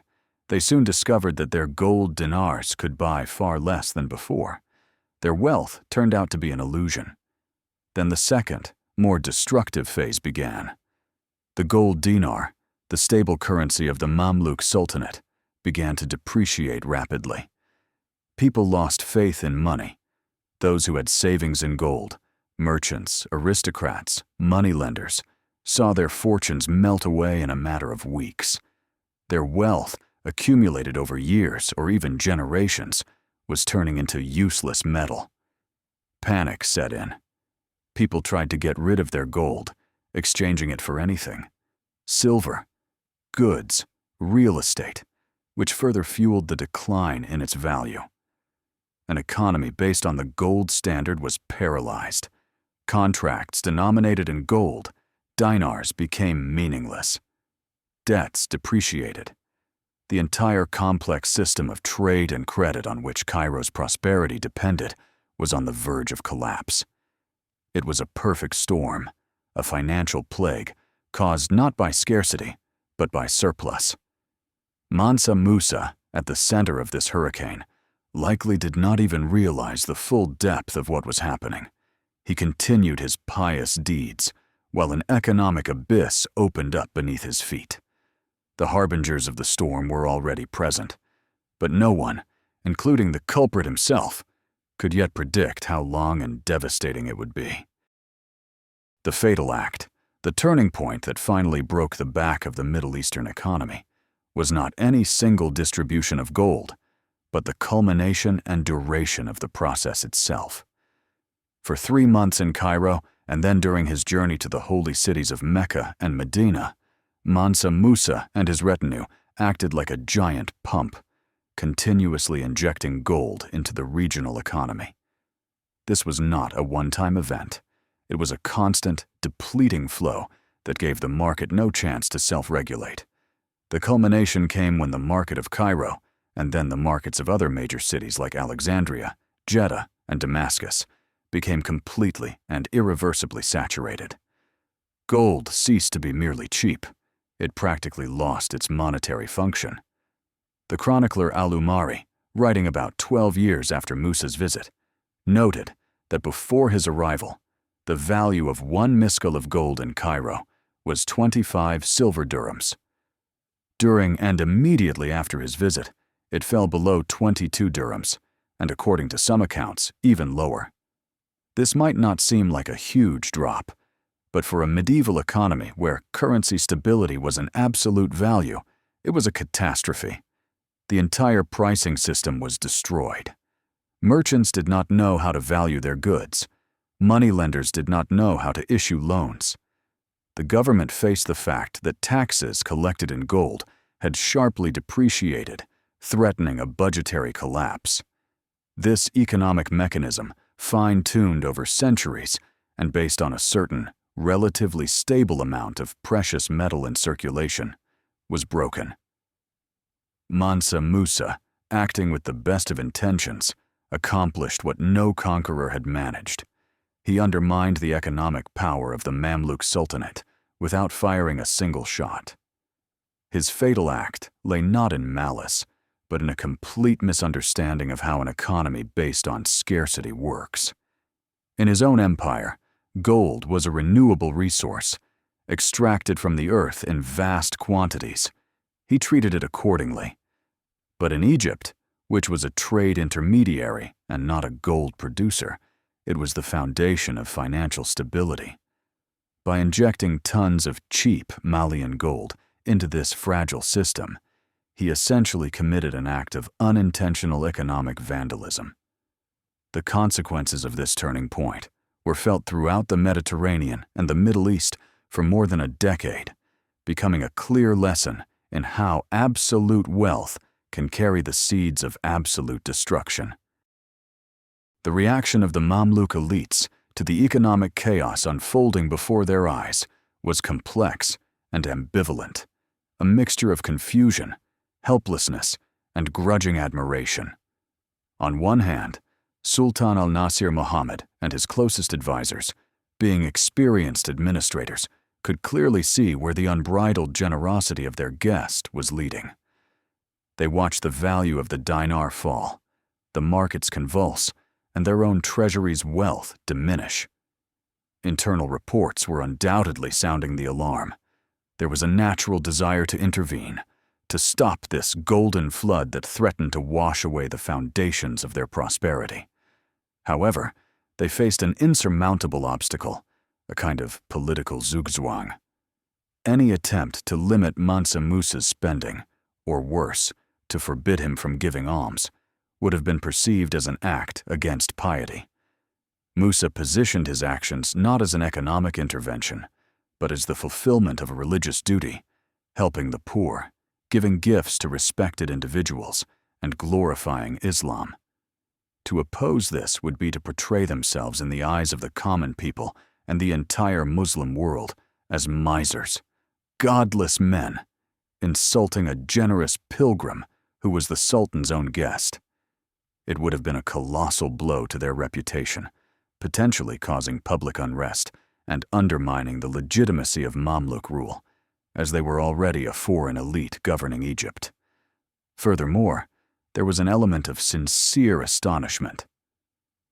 They soon discovered that their gold dinars could buy far less than before. Their wealth turned out to be an illusion. Then the second, more destructive phase began. The gold dinar, the stable currency of the Mamluk Sultanate, began to depreciate rapidly. People lost faith in money. Those who had savings in gold, merchants, aristocrats, moneylenders, saw their fortunes melt away in a matter of weeks. Their wealth, accumulated over years or even generations, was turning into useless metal. Panic set in. People tried to get rid of their gold, exchanging it for anything: silver, goods, real estate, which further fueled the decline in its value. An economy based on the gold standard was paralyzed. Contracts denominated in gold, dinars, became meaningless. Debts depreciated. The entire complex system of trade and credit on which Cairo's prosperity depended was on the verge of collapse. It was a perfect storm, a financial plague, caused not by scarcity, but by surplus. Mansa Musa, at the center of this hurricane, likely did not even realize the full depth of what was happening. He continued his pious deeds, while an economic abyss opened up beneath his feet. The harbingers of the storm were already present, but no one, including the culprit himself, could yet predict how long and devastating it would be. The fatal act, the turning point that finally broke the back of the Middle Eastern economy, was not any single distribution of gold, but the culmination and duration of the process itself. For 3 months in Cairo, and then during his journey to the holy cities of Mecca and Medina, Mansa Musa and his retinue acted like a giant pump, continuously injecting gold into the regional economy. This was not a one-time event. It was a constant, depleting flow that gave the market no chance to self-regulate. The culmination came when the market of Cairo, and then the markets of other major cities like Alexandria, Jeddah, and Damascus, became completely and irreversibly saturated. Gold ceased to be merely cheap. It practically lost its monetary function. The chronicler Al-Umari, writing about 12 years after Musa's visit, noted that before his arrival, the value of 1 miskel of gold in Cairo was 25 silver dirhams. During and immediately after his visit, it fell below 22 dirhams, and according to some accounts, even lower. This might not seem like a huge drop, but for a medieval economy where currency stability was an absolute value, it was a catastrophe. The entire pricing system was destroyed. Merchants did not know how to value their goods. Moneylenders did not know how to issue loans. The government faced the fact that taxes collected in gold had sharply depreciated, threatening a budgetary collapse. This economic mechanism, fine-tuned over centuries and based on a certain, relatively stable amount of precious metal in circulation, was broken. Mansa Musa, acting with the best of intentions, accomplished what no conqueror had managed. He undermined the economic power of the Mamluk Sultanate without firing a single shot. His fatal act lay not in malice, but in a complete misunderstanding of how an economy based on scarcity works. In his own empire, gold was a renewable resource, extracted from the earth in vast quantities. He treated it accordingly. But in Egypt, which was a trade intermediary and not a gold producer, it was the foundation of financial stability. By injecting tons of cheap Malian gold into this fragile system, he essentially committed an act of unintentional economic vandalism. The consequences of this turning point were felt throughout the Mediterranean and the Middle East for more than a decade, becoming a clear lesson in how absolute wealth can carry the seeds of absolute destruction. The reaction of the Mamluk elites to the economic chaos unfolding before their eyes was complex and ambivalent, a mixture of confusion, helplessness, and grudging admiration. On one hand, Sultan al-Nasir Muhammad and his closest advisors, being experienced administrators, could clearly see where the unbridled generosity of their guest was leading. They watched the value of the dinar fall, the markets convulse, and their own treasury's wealth diminish. Internal reports were undoubtedly sounding the alarm. There was a natural desire to intervene, to stop this golden flood that threatened to wash away the foundations of their prosperity. However, they faced an insurmountable obstacle, a kind of political zugzwang. Any attempt to limit Mansa Musa's spending, or worse, to forbid him from giving alms, would have been perceived as an act against piety. Musa positioned his actions not as an economic intervention, but as the fulfillment of a religious duty, helping the poor, giving gifts to respected individuals, and glorifying Islam. To oppose this would be to portray themselves in the eyes of the common people and the entire Muslim world as misers, godless men, insulting a generous pilgrim who was the Sultan's own guest. It would have been a colossal blow to their reputation, potentially causing public unrest and undermining the legitimacy of Mamluk rule, as they were already a foreign elite governing Egypt. Furthermore, there was an element of sincere astonishment.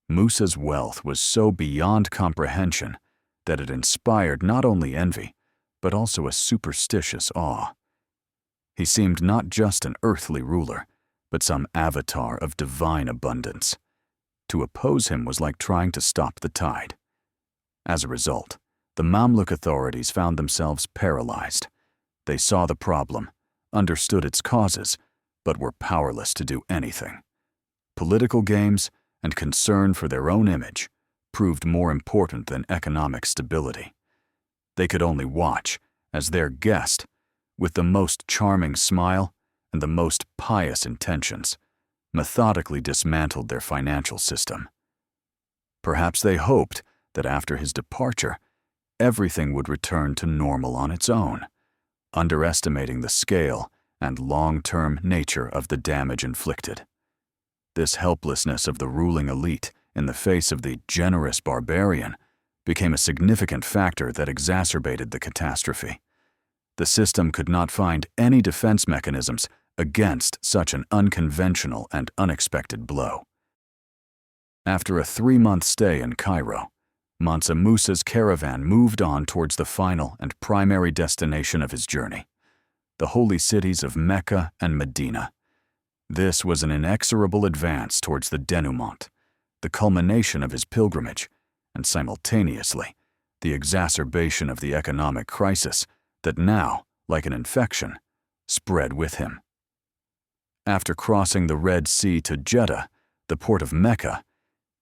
Musa's wealth was so beyond comprehension that it inspired not only envy, but also a superstitious awe. He seemed not just an earthly ruler, but some avatar of divine abundance. To oppose him was like trying to stop the tide. As a result, the Mamluk authorities found themselves paralyzed. They saw the problem, understood its causes, but were powerless to do anything. Political games and concern for their own image proved more important than economic stability. They could only watch as their guest, with the most charming smile and the most pious intentions, methodically dismantled their financial system. Perhaps they hoped that after his departure, everything would return to normal on its own, underestimating the scale and long-term nature of the damage inflicted. This helplessness of the ruling elite in the face of the generous barbarian became a significant factor that exacerbated the catastrophe. The system could not find any defense mechanisms against such an unconventional and unexpected blow. After a 3-month stay in Cairo, Mansa Musa's caravan moved on towards the final and primary destination of his journey, the holy cities of Mecca and Medina. This was an inexorable advance towards the denouement, the culmination of his pilgrimage, and simultaneously, the exacerbation of the economic crisis that now, like an infection, spread with him. After crossing the Red Sea to Jeddah, the port of Mecca,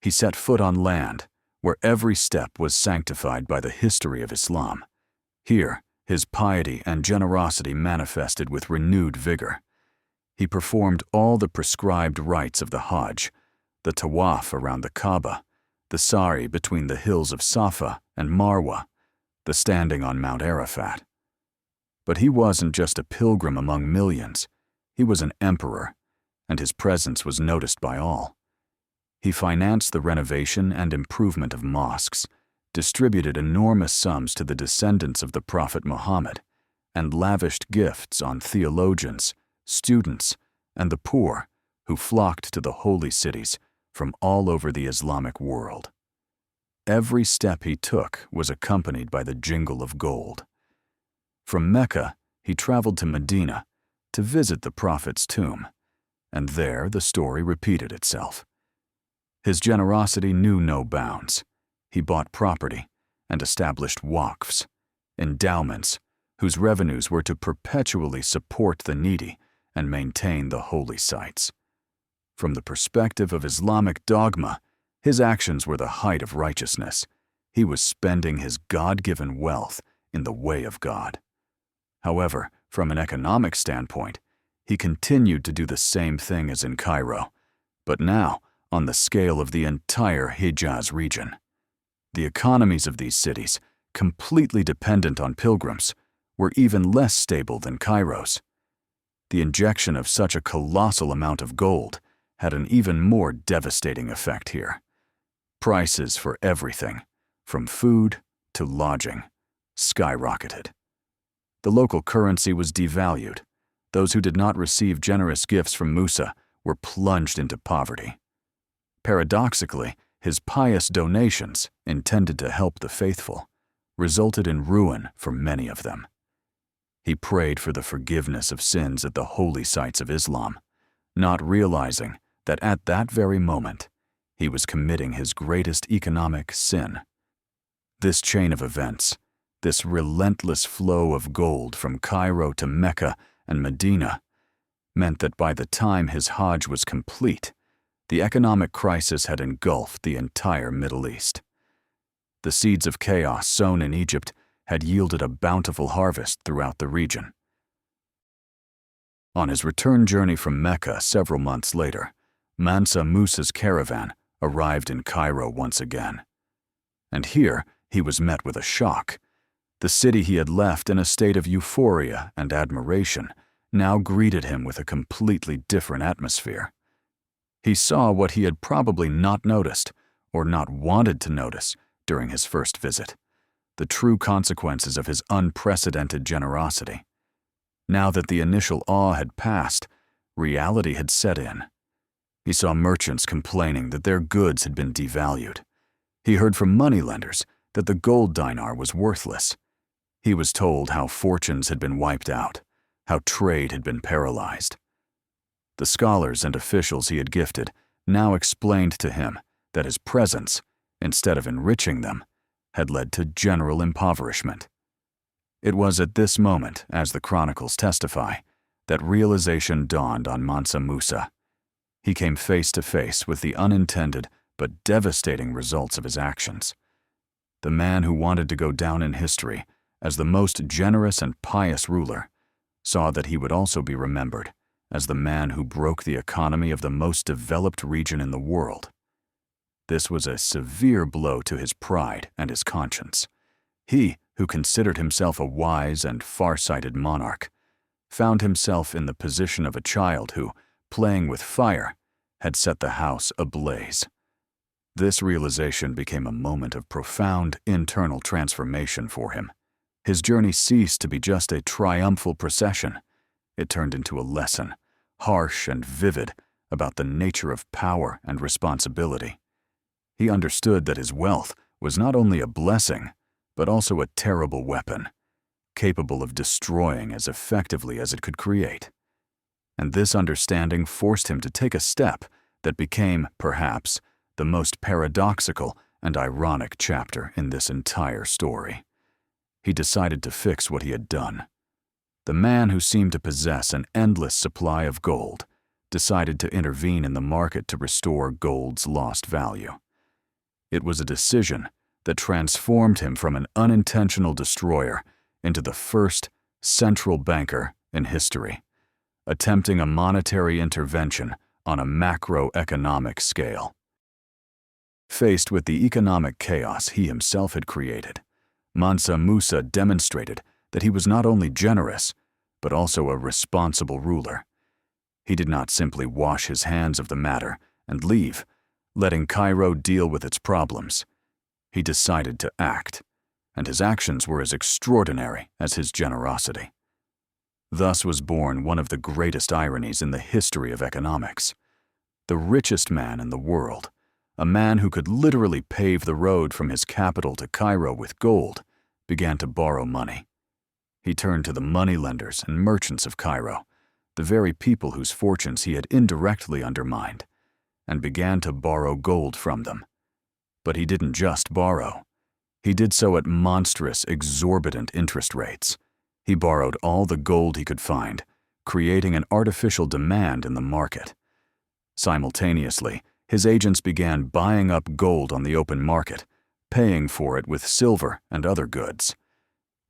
he set foot on land, where every step was sanctified by the history of Islam. Here, his piety and generosity manifested with renewed vigor. He performed all the prescribed rites of the Hajj, the tawaf around the Kaaba, the sa'i between the hills of Safa and Marwa, the standing on Mount Arafat. But he wasn't just a pilgrim among millions. He was an emperor, and his presence was noticed by all. He financed the renovation and improvement of mosques, distributed enormous sums to the descendants of the Prophet Muhammad, and lavished gifts on theologians, students, and the poor who flocked to the holy cities from all over the Islamic world. Every step he took was accompanied by the jingle of gold. From Mecca, he traveled to Medina to visit the Prophet's tomb, and there the story repeated itself. His generosity knew no bounds. He bought property and established waqfs, endowments, whose revenues were to perpetually support the needy and maintain the holy sites. From the perspective of Islamic dogma, his actions were the height of righteousness. He was spending his God-given wealth in the way of God. However, from an economic standpoint, he continued to do the same thing as in Cairo, but now on the scale of the entire Hijaz region. The economies of these cities, completely dependent on pilgrims, were even less stable than Cairo's. The injection of such a colossal amount of gold had an even more devastating effect here. Prices for everything, from food to lodging, skyrocketed. The local currency was devalued. Those who did not receive generous gifts from Musa were plunged into poverty. Paradoxically, his pious donations, intended to help the faithful, resulted in ruin for many of them. He prayed for the forgiveness of sins at the holy sites of Islam, not realizing that at that very moment, he was committing his greatest economic sin. This chain of events, this relentless flow of gold from Cairo to Mecca and Medina, meant that by the time his Hajj was complete, the economic crisis had engulfed the entire Middle East. The seeds of chaos sown in Egypt had yielded a bountiful harvest throughout the region. On his return journey from Mecca several months later, Mansa Musa's caravan arrived in Cairo once again. And here he was met with a shock. The city he had left in a state of euphoria and admiration now greeted him with a completely different atmosphere. He saw what he had probably not noticed, or not wanted to notice, during his first visit: the true consequences of his unprecedented generosity. Now that the initial awe had passed, reality had set in. He saw merchants complaining that their goods had been devalued. He heard from moneylenders that the gold dinar was worthless. He was told how fortunes had been wiped out, how trade had been paralyzed. The scholars and officials he had gifted now explained to him that his presence, instead of enriching them, had led to general impoverishment. It was at this moment, as the chronicles testify, that realization dawned on Mansa Musa. He came face to face with the unintended but devastating results of his actions. The man who wanted to go down in history as the most generous and pious ruler saw that he would also be remembered as the man who broke the economy of the most developed region in the world. This was a severe blow to his pride and his conscience. He, who considered himself a wise and far-sighted monarch, found himself in the position of a child who, playing with fire, had set the house ablaze. This realization became a moment of profound internal transformation for him. His journey ceased to be just a triumphal procession. It turned into a lesson, harsh and vivid, about the nature of power and responsibility. He understood that his wealth was not only a blessing, but also a terrible weapon, capable of destroying as effectively as it could create. And this understanding forced him to take a step that became, perhaps, the most paradoxical and ironic chapter in this entire story. He decided to fix what he had done. The man who seemed to possess an endless supply of gold decided to intervene in the market to restore gold's lost value. It was a decision that transformed him from an unintentional destroyer into the first central banker in history, attempting a monetary intervention on a macroeconomic scale. Faced with the economic chaos he himself had created, Mansa Musa demonstrated that he was not only generous, but also a responsible ruler. He did not simply wash his hands of the matter and leave, letting Cairo deal with its problems. He decided to act, and his actions were as extraordinary as his generosity. Thus was born one of the greatest ironies in the history of economics. The richest man in the world, a man who could literally pave the road from his capital to Cairo with gold, began to borrow money. He turned to the moneylenders and merchants of Cairo, the very people whose fortunes he had indirectly undermined, and began to borrow gold from them. But he didn't just borrow. He did so at monstrous, exorbitant interest rates. He borrowed all the gold he could find, creating an artificial demand in the market. Simultaneously, his agents began buying up gold on the open market, paying for it with silver and other goods.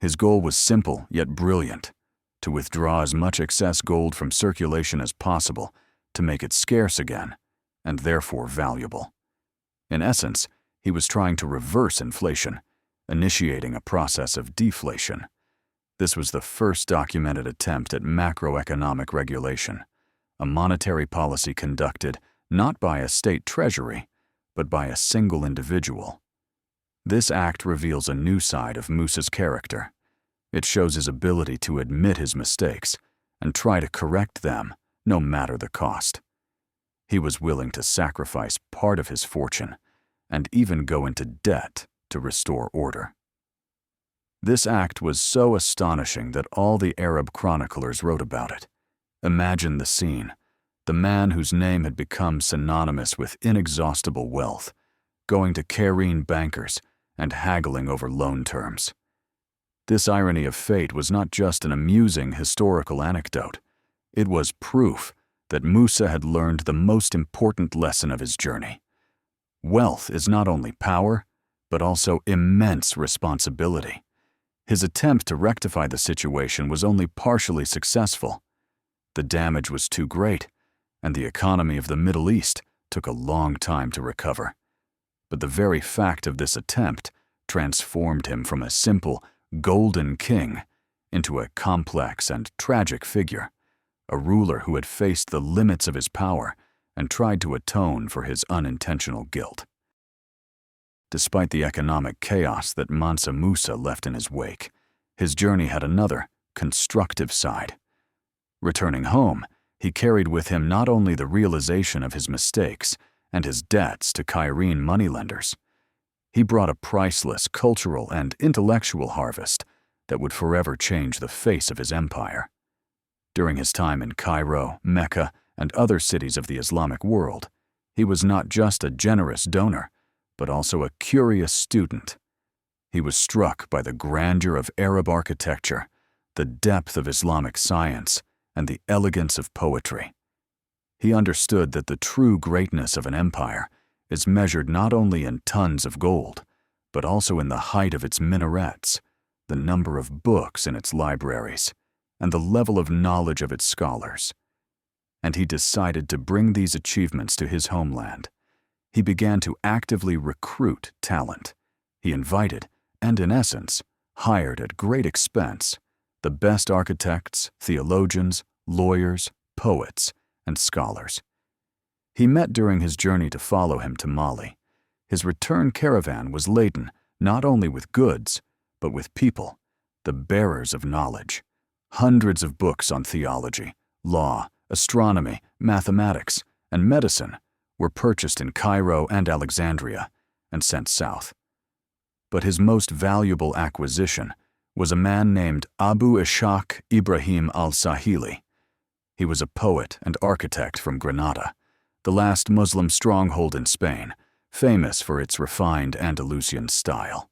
His goal was simple yet brilliant: to withdraw as much excess gold from circulation as possible to make it scarce again, and therefore valuable. In essence, he was trying to reverse inflation, initiating a process of deflation. This was the first documented attempt at macroeconomic regulation, a monetary policy conducted not by a state treasury, but by a single individual. This act reveals a new side of Musa's character. It shows his ability to admit his mistakes and try to correct them, no matter the cost. He was willing to sacrifice part of his fortune and even go into debt to restore order. This act was so astonishing that all the Arab chroniclers wrote about it. Imagine the scene: the man whose name had become synonymous with inexhaustible wealth, going to Cairene bankers and haggling over loan terms. This irony of fate was not just an amusing historical anecdote. It was proof that Musa had learned the most important lesson of his journey. Wealth is not only power, but also immense responsibility. His attempt to rectify the situation was only partially successful. The damage was too great, and the economy of the Middle East took a long time to recover. But the very fact of this attempt transformed him from a simple, golden king into a complex and tragic figure, a ruler who had faced the limits of his power and tried to atone for his unintentional guilt. Despite the economic chaos that Mansa Musa left in his wake, his journey had another, constructive side. Returning home, he carried with him not only the realization of his mistakes and his debts to Cairene moneylenders. He brought a priceless cultural and intellectual harvest that would forever change the face of his empire. During his time in Cairo, Mecca, and other cities of the Islamic world, he was not just a generous donor, but also a curious student. He was struck by the grandeur of Arab architecture, the depth of Islamic science, and the elegance of poetry. He understood that the true greatness of an empire is measured not only in tons of gold, but also in the height of its minarets, the number of books in its libraries, and the level of knowledge of its scholars. And he decided to bring these achievements to his homeland. He began to actively recruit talent. He invited, and in essence, hired at great expense, the best architects, theologians, lawyers, poets, and scholars. He met during his journey to follow him to Mali. His return caravan was laden not only with goods, but with people, the bearers of knowledge. Hundreds of books on theology, law, astronomy, mathematics, and medicine were purchased in Cairo and Alexandria and sent south. But his most valuable acquisition was a man named Abu Ishaq Ibrahim al-Sahili. He was a poet and architect from Granada, the last Muslim stronghold in Spain, famous for its refined Andalusian style.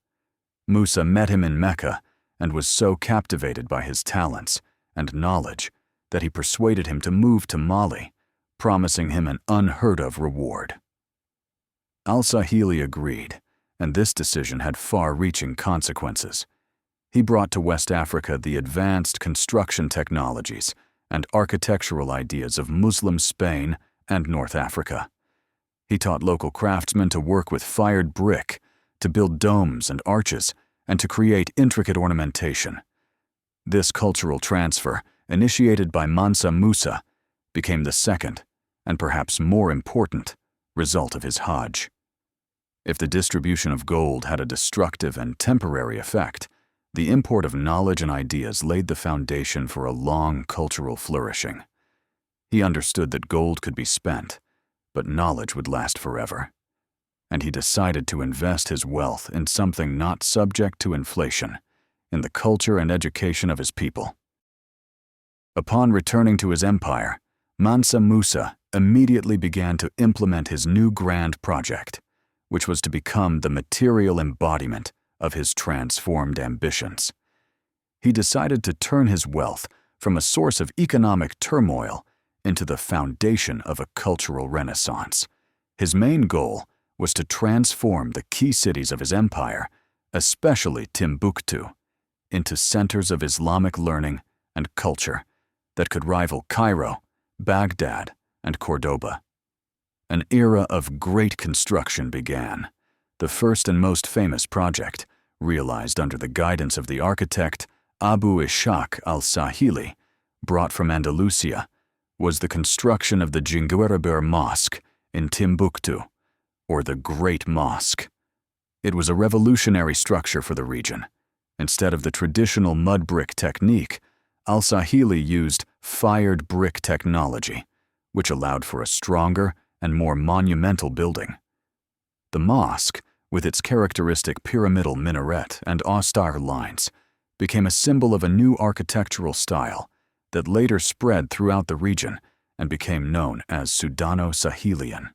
Musa met him in Mecca and was so captivated by his talents and knowledge that he persuaded him to move to Mali, promising him an unheard-of reward. Al-Sahili agreed, and this decision had far-reaching consequences. He brought to West Africa the advanced construction technologies and architectural ideas of Muslim Spain and North Africa. He taught local craftsmen to work with fired brick, to build domes and arches, and to create intricate ornamentation. This cultural transfer, initiated by Mansa Musa, became the second, and perhaps more important, result of his Hajj. If the distribution of gold had a destructive and temporary effect, the import of knowledge and ideas laid the foundation for a long cultural flourishing. He understood that gold could be spent, but knowledge would last forever. And he decided to invest his wealth in something not subject to inflation, in the culture and education of his people. Upon returning to his empire, Mansa Musa immediately began to implement his new grand project, which was to become the material embodiment of his transformed ambitions. He decided to turn his wealth from a source of economic turmoil into the foundation of a cultural renaissance. His main goal was to transform the key cities of his empire, especially Timbuktu, into centers of Islamic learning and culture that could rival Cairo, Baghdad, and Cordoba. An era of great construction began. The first and most famous project, realized under the guidance of the architect Abu Ishaq al-Sahili brought from Andalusia was the construction of the Jinguereber Mosque in Timbuktu, or the Great Mosque. It was a revolutionary structure for the region. Instead of the traditional mud brick technique, al-Sahili used fired brick technology, which allowed for a stronger and more monumental building. The mosque, with its characteristic pyramidal minaret and austere lines, became a symbol of a new architectural style that later spread throughout the region and became known as Sudano-Sahelian.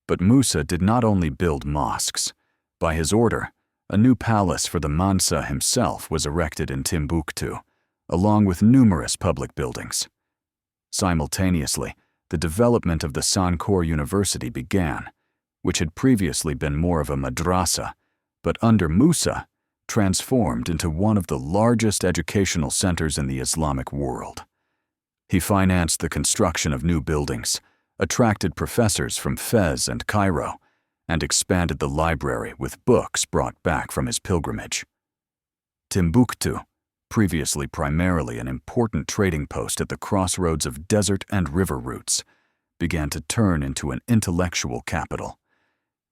But Musa did not only build mosques. By his order, a new palace for the Mansa himself was erected in Timbuktu, along with numerous public buildings. Simultaneously, the development of the Sankore University began, which had previously been more of a madrasa, but under Musa, transformed into one of the largest educational centers in the Islamic world. He financed the construction of new buildings, attracted professors from Fez and Cairo, and expanded the library with books brought back from his pilgrimage. Timbuktu, previously primarily an important trading post at the crossroads of desert and river routes, began to turn into an intellectual capital.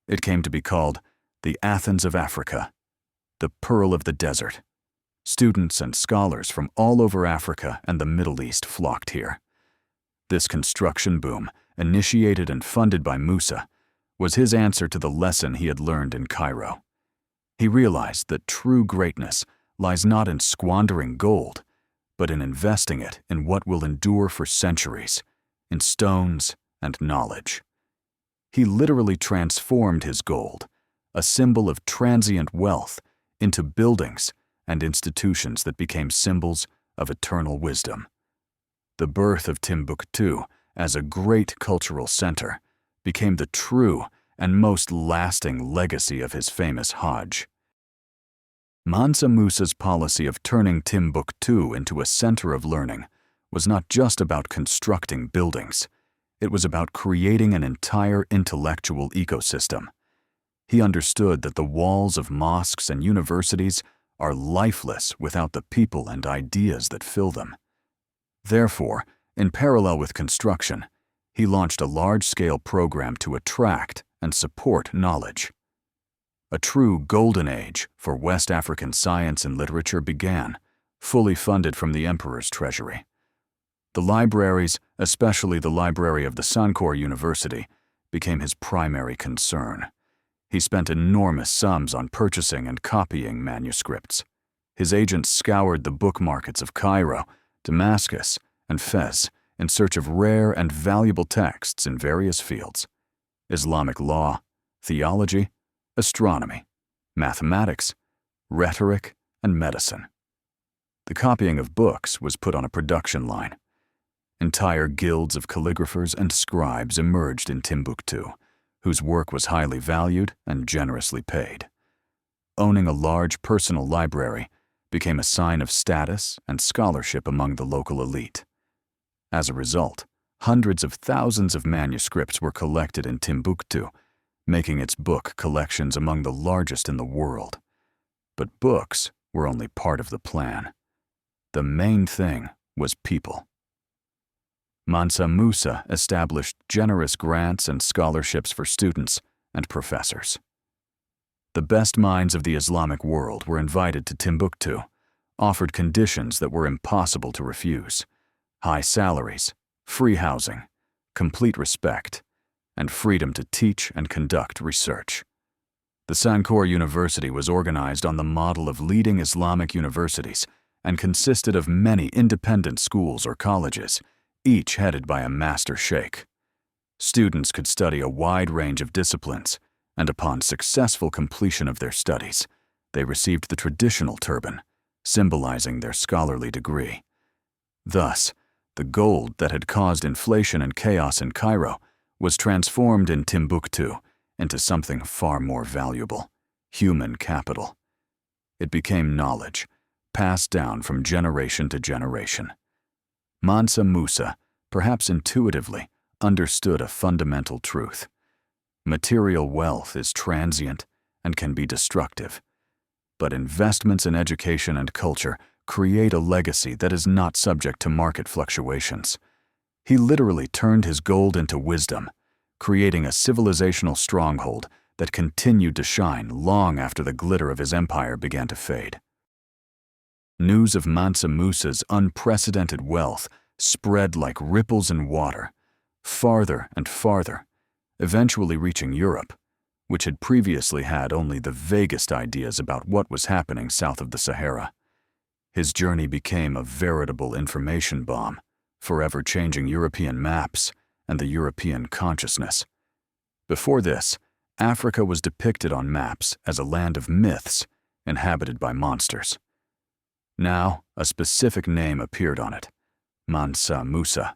It came to be called the Athens of Africa, the Pearl of the Desert. Students and scholars from all over Africa and the Middle East flocked here. This construction boom, initiated and funded by Musa, was his answer to the lesson he had learned in Cairo. He realized that true greatness lies not in squandering gold, but in investing it in what will endure for centuries, in stones and knowledge. He literally transformed his gold, a symbol of transient wealth, into buildings and institutions that became symbols of eternal wisdom. The birth of Timbuktu as a great cultural center became the true and most lasting legacy of his famous Hajj. Mansa Musa's policy of turning Timbuktu into a center of learning was not just about constructing buildings. It was about creating an entire intellectual ecosystem. He understood that the walls of mosques and universities are lifeless without the people and ideas that fill them. Therefore, in parallel with construction, he launched a large-scale program to attract and support knowledge. A true golden age for West African science and literature began, fully funded from the emperor's treasury. The libraries, especially the library of the Sankore University, became his primary concern. He spent enormous sums on purchasing and copying manuscripts. His agents scoured the book markets of Cairo, Damascus, and Fez in search of rare and valuable texts in various fields: Islamic law, theology, astronomy, mathematics, rhetoric, and medicine. The copying of books was put on a production line. Entire guilds of calligraphers and scribes emerged in Timbuktu, whose work was highly valued and generously paid. Owning a large personal library became a sign of status and scholarship among the local elite. As a result, hundreds of thousands of manuscripts were collected in Timbuktu, making its book collections among the largest in the world. But books were only part of the plan. The main thing was people. Mansa Musa established generous grants and scholarships for students and professors. The best minds of the Islamic world were invited to Timbuktu, offered conditions that were impossible to refuse: high salaries, free housing, complete respect, and freedom to teach and conduct research. The Sankore University was organized on the model of leading Islamic universities and consisted of many independent schools or colleges, each headed by a master sheikh. Students could study a wide range of disciplines, and upon successful completion of their studies, they received the traditional turban, symbolizing their scholarly degree. Thus, the gold that had caused inflation and chaos in Cairo was transformed in Timbuktu into something far more valuable: human capital. It became knowledge, passed down from generation to generation. Mansa Musa, perhaps intuitively, understood a fundamental truth. Material wealth is transient and can be destructive, but investments in education and culture create a legacy that is not subject to market fluctuations. He literally turned his gold into wisdom, creating a civilizational stronghold that continued to shine long after the glitter of his empire began to fade. News of Mansa Musa's unprecedented wealth spread like ripples in water, farther and farther, eventually reaching Europe, which had previously had only the vaguest ideas about what was happening south of the Sahara. His journey became a veritable information bomb, forever changing European maps and the European consciousness. Before this, Africa was depicted on maps as a land of myths inhabited by monsters. Now, a specific name appeared on it, Mansa Musa,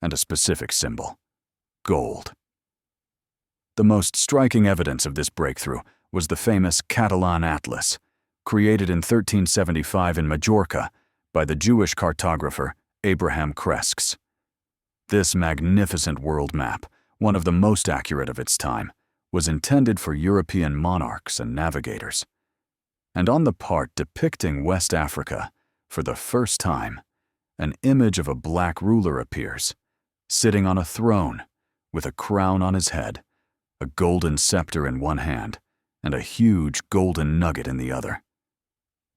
and a specific symbol, gold. The most striking evidence of this breakthrough was the famous Catalan Atlas, created in 1375 in Majorca by the Jewish cartographer Abraham Cresques. This magnificent world map, one of the most accurate of its time, was intended for European monarchs and navigators. And on the part depicting West Africa, for the first time, an image of a black ruler appears, sitting on a throne, with a crown on his head, a golden scepter in one hand, and a huge golden nugget in the other.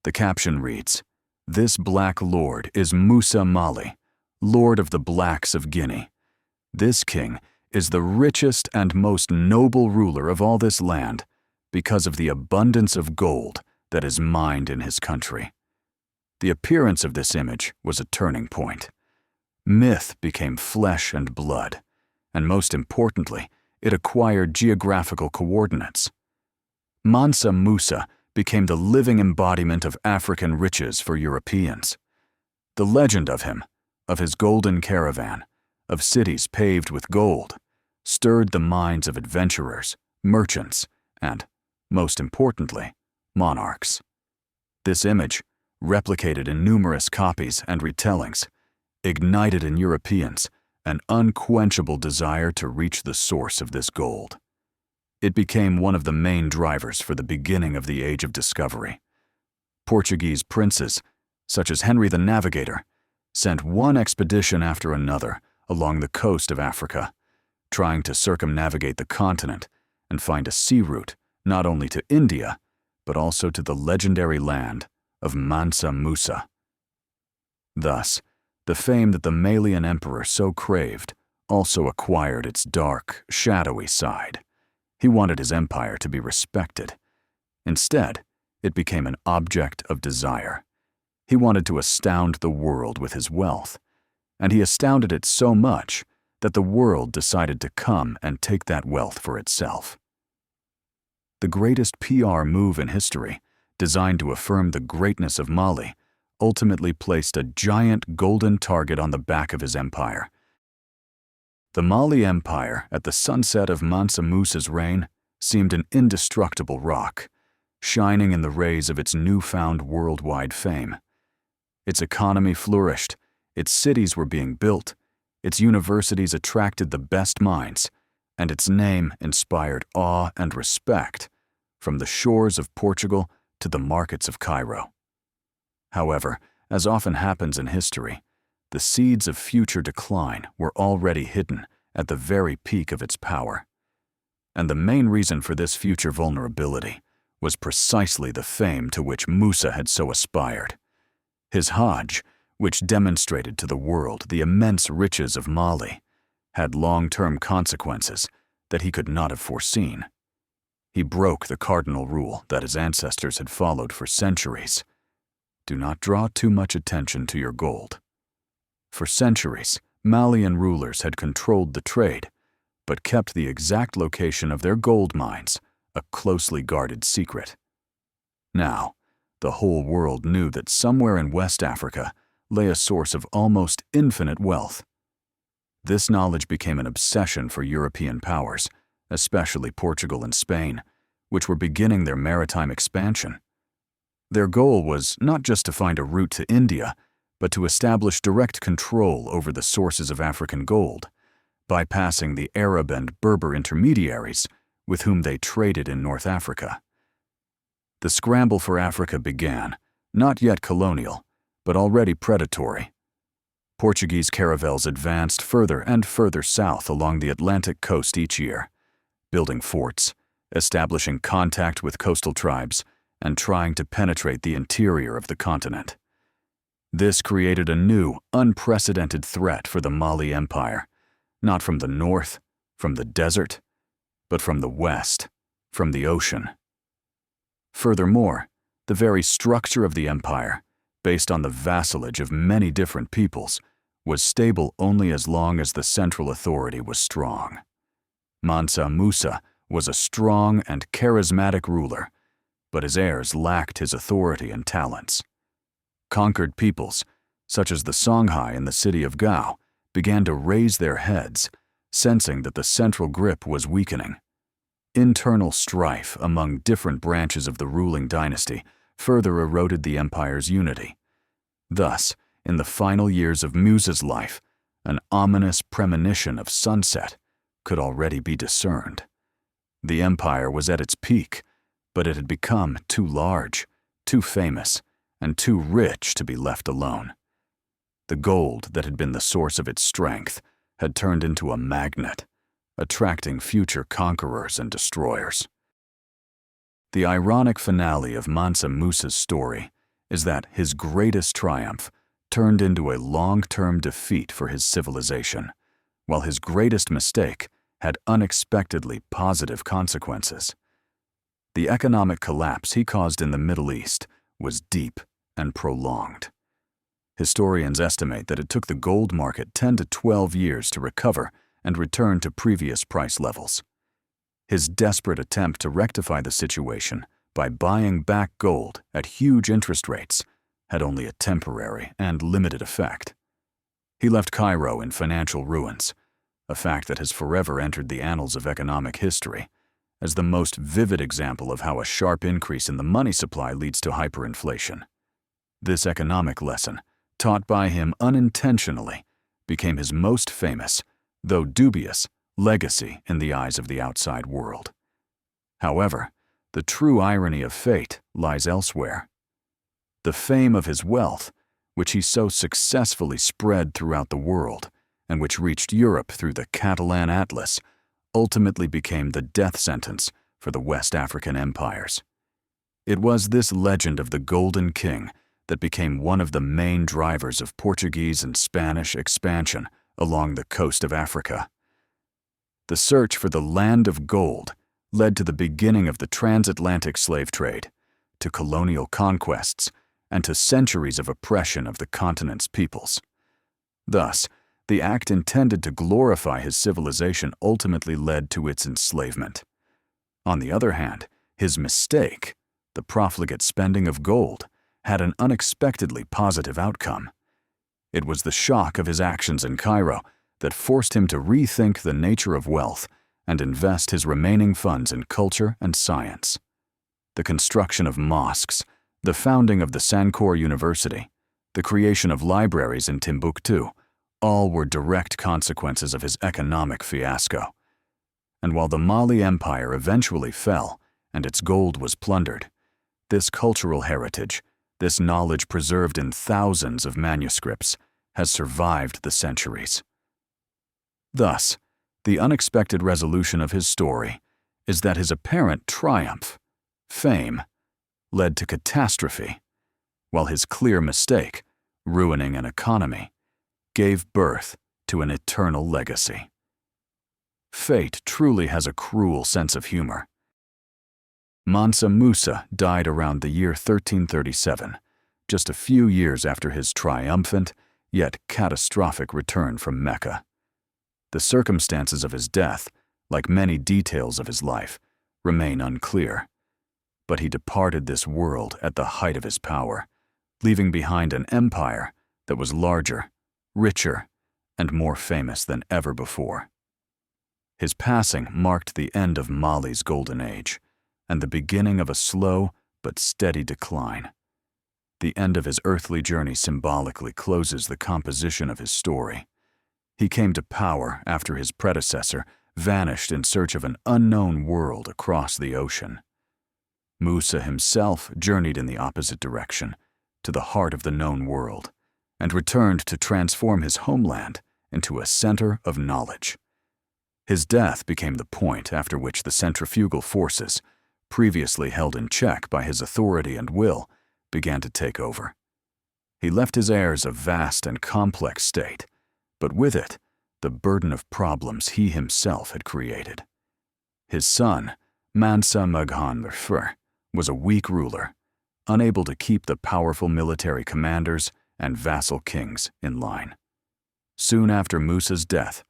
The caption reads, "This black lord is Musa Mali, lord of the blacks of Guinea. This king is the richest and most noble ruler of all this land because of the abundance of gold that is mined in his country." The appearance of this image was a turning point. Myth became flesh and blood, and most importantly, it acquired geographical coordinates. Mansa Musa became the living embodiment of African riches for Europeans. The legend of him, of his golden caravan, of cities paved with gold, stirred the minds of adventurers, merchants, and, most importantly, monarchs. This image, replicated in numerous copies and retellings, ignited in Europeans an unquenchable desire to reach the source of this gold. It became one of the main drivers for the beginning of the Age of Discovery. Portuguese princes, such as Henry the Navigator, sent one expedition after another along the coast of Africa, trying to circumnavigate the continent and find a sea route not only to India, but also to the legendary land of Mansa Musa. Thus, the fame that the Malian emperor so craved also acquired its dark, shadowy side. He wanted his empire to be respected. Instead, it became an object of desire. He wanted to astound the world with his wealth, and he astounded it so much that the world decided to come and take that wealth for itself. The greatest PR move in history, designed to affirm the greatness of Mali, ultimately placed a giant golden target on the back of his empire. The Mali Empire, at the sunset of Mansa Musa's reign, seemed an indestructible rock, shining in the rays of its newfound worldwide fame. Its economy flourished, its cities were being built, its universities attracted the best minds, and its name inspired awe and respect from the shores of Portugal to the markets of Cairo. However, as often happens in history, the seeds of future decline were already hidden at the very peak of its power. And the main reason for this future vulnerability was precisely the fame to which Musa had so aspired. His Hajj, which demonstrated to the world the immense riches of Mali, had long-term consequences that he could not have foreseen. He broke the cardinal rule that his ancestors had followed for centuries. Do not draw too much attention to your gold. For centuries, Malian rulers had controlled the trade, but kept the exact location of their gold mines a closely guarded secret. Now, the whole world knew that somewhere in West Africa lay a source of almost infinite wealth. This knowledge became an obsession for European powers, especially Portugal and Spain, which were beginning their maritime expansion. Their goal was not just to find a route to India, but to establish direct control over the sources of African gold, bypassing the Arab and Berber intermediaries with whom they traded in North Africa. The scramble for Africa began, not yet colonial, but already predatory. Portuguese caravels advanced further and further south along the Atlantic coast each year, building forts, establishing contact with coastal tribes, and trying to penetrate the interior of the continent. This created a new, unprecedented threat for the Mali Empire, not from the north, from the desert, but from the west, from the ocean. Furthermore, the very structure of the empire, based on the vassalage of many different peoples, was stable only as long as the central authority was strong. Mansa Musa was a strong and charismatic ruler, but his heirs lacked his authority and talents. Conquered peoples, such as the Songhai in the city of Gao, began to raise their heads, sensing that the central grip was weakening. Internal strife among different branches of the ruling dynasty further eroded the empire's unity. Thus, in the final years of Musa's life, an ominous premonition of sunset could already be discerned. The empire was at its peak, but it had become too large, too famous, and too rich to be left alone. The gold that had been the source of its strength had turned into a magnet, attracting future conquerors and destroyers. The ironic finale of Mansa Musa's story is that his greatest triumph turned into a long-term defeat for his civilization, while his greatest mistake had unexpectedly positive consequences. The economic collapse he caused in the Middle East was deep and prolonged. Historians estimate that it took the gold market 10 to 12 years to recover and return to previous price levels. His desperate attempt to rectify the situation by buying back gold at huge interest rates had only a temporary and limited effect. He left Cairo in financial ruins, a fact that has forever entered the annals of economic history as the most vivid example of how a sharp increase in the money supply leads to hyperinflation. This economic lesson, taught by him unintentionally, became his most famous, though dubious, legacy in the eyes of the outside world. However, the true irony of fate lies elsewhere. The fame of his wealth, which he so successfully spread throughout the world, and which reached Europe through the Catalan Atlas, ultimately became the death sentence for the West African empires. It was this legend of the Golden King that became one of the main drivers of Portuguese and Spanish expansion along the coast of Africa. The search for the land of gold led to the beginning of the transatlantic slave trade, to colonial conquests, and to centuries of oppression of the continent's peoples. Thus, the act intended to glorify his civilization ultimately led to its enslavement. On the other hand, his mistake, the profligate spending of gold, had an unexpectedly positive outcome. It was the shock of his actions in Cairo that forced him to rethink the nature of wealth and invest his remaining funds in culture and science. The construction of mosques, the founding of the Sankore University, the creation of libraries in Timbuktu, all were direct consequences of his economic fiasco. And while the Mali Empire eventually fell and its gold was plundered, this cultural heritage, this knowledge preserved in thousands of manuscripts, has survived the centuries. Thus, the unexpected resolution of his story is that his apparent triumph, fame, led to catastrophe, while his clear mistake, ruining an economy, gave birth to an eternal legacy. Fate truly has a cruel sense of humor. Mansa Musa died around the year 1337, just a few years after his triumphant, yet catastrophic return from Mecca. The circumstances of his death, like many details of his life, remain unclear. But he departed this world at the height of his power, leaving behind an empire that was larger, richer, and more famous than ever before. His passing marked the end of Mali's golden age, and the beginning of a slow but steady decline. The end of his earthly journey symbolically closes the composition of his story. He came to power after his predecessor vanished in search of an unknown world across the ocean. Musa himself journeyed in the opposite direction, to the heart of the known world and returned to transform his homeland into a center of knowledge. His death became the point after which the centrifugal forces, previously held in check by his authority and will, began to take over. He left his heirs a vast and complex state, but with it, the burden of problems he himself had created. His son, Mansa Musa, was a weak ruler, unable to keep the powerful military commanders and vassal kings in line. Soon after Musa's death,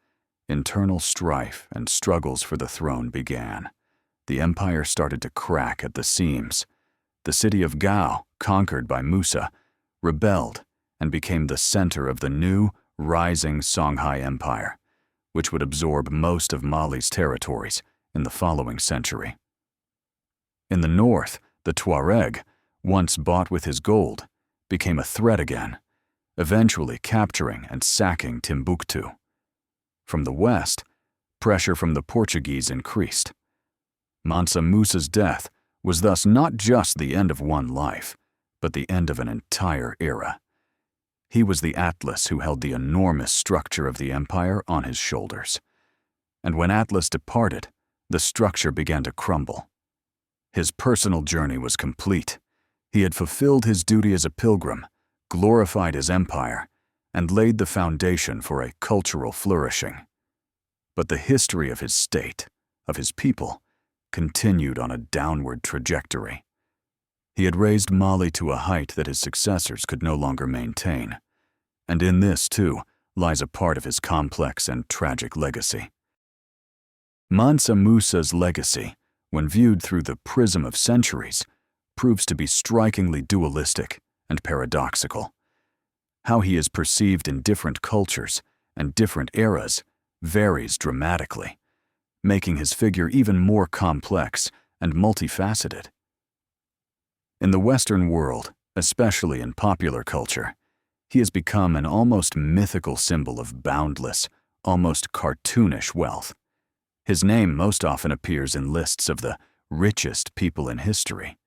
internal strife and struggles for the throne began. The empire started to crack at the seams. The city of Gao, conquered by Musa, rebelled and became the center of the new, rising Songhai Empire, which would absorb most of Mali's territories in the following century. In the north, the Tuareg, once bought with his gold, became a threat again, eventually capturing and sacking Timbuktu. From the west, pressure from the Portuguese increased. Mansa Musa's death was thus not just the end of one life, but the end of an entire era. He was the Atlas who held the enormous structure of the empire on his shoulders. And when Atlas departed, the structure began to crumble. His personal journey was complete. He had fulfilled his duty as a pilgrim, glorified his empire, and laid the foundation for a cultural flourishing. But the history of his state, of his people, continued on a downward trajectory. He had raised Mali to a height that his successors could no longer maintain. And in this, too, lies a part of his complex and tragic legacy. Mansa Musa's legacy, when viewed through the prism of centuries, proves to be strikingly dualistic and paradoxical. How he is perceived in different cultures and different eras varies dramatically, making his figure even more complex and multifaceted. In the Western world, especially in popular culture, he has become an almost mythical symbol of boundless, almost cartoonish wealth. His name most often appears in lists of the richest people in history,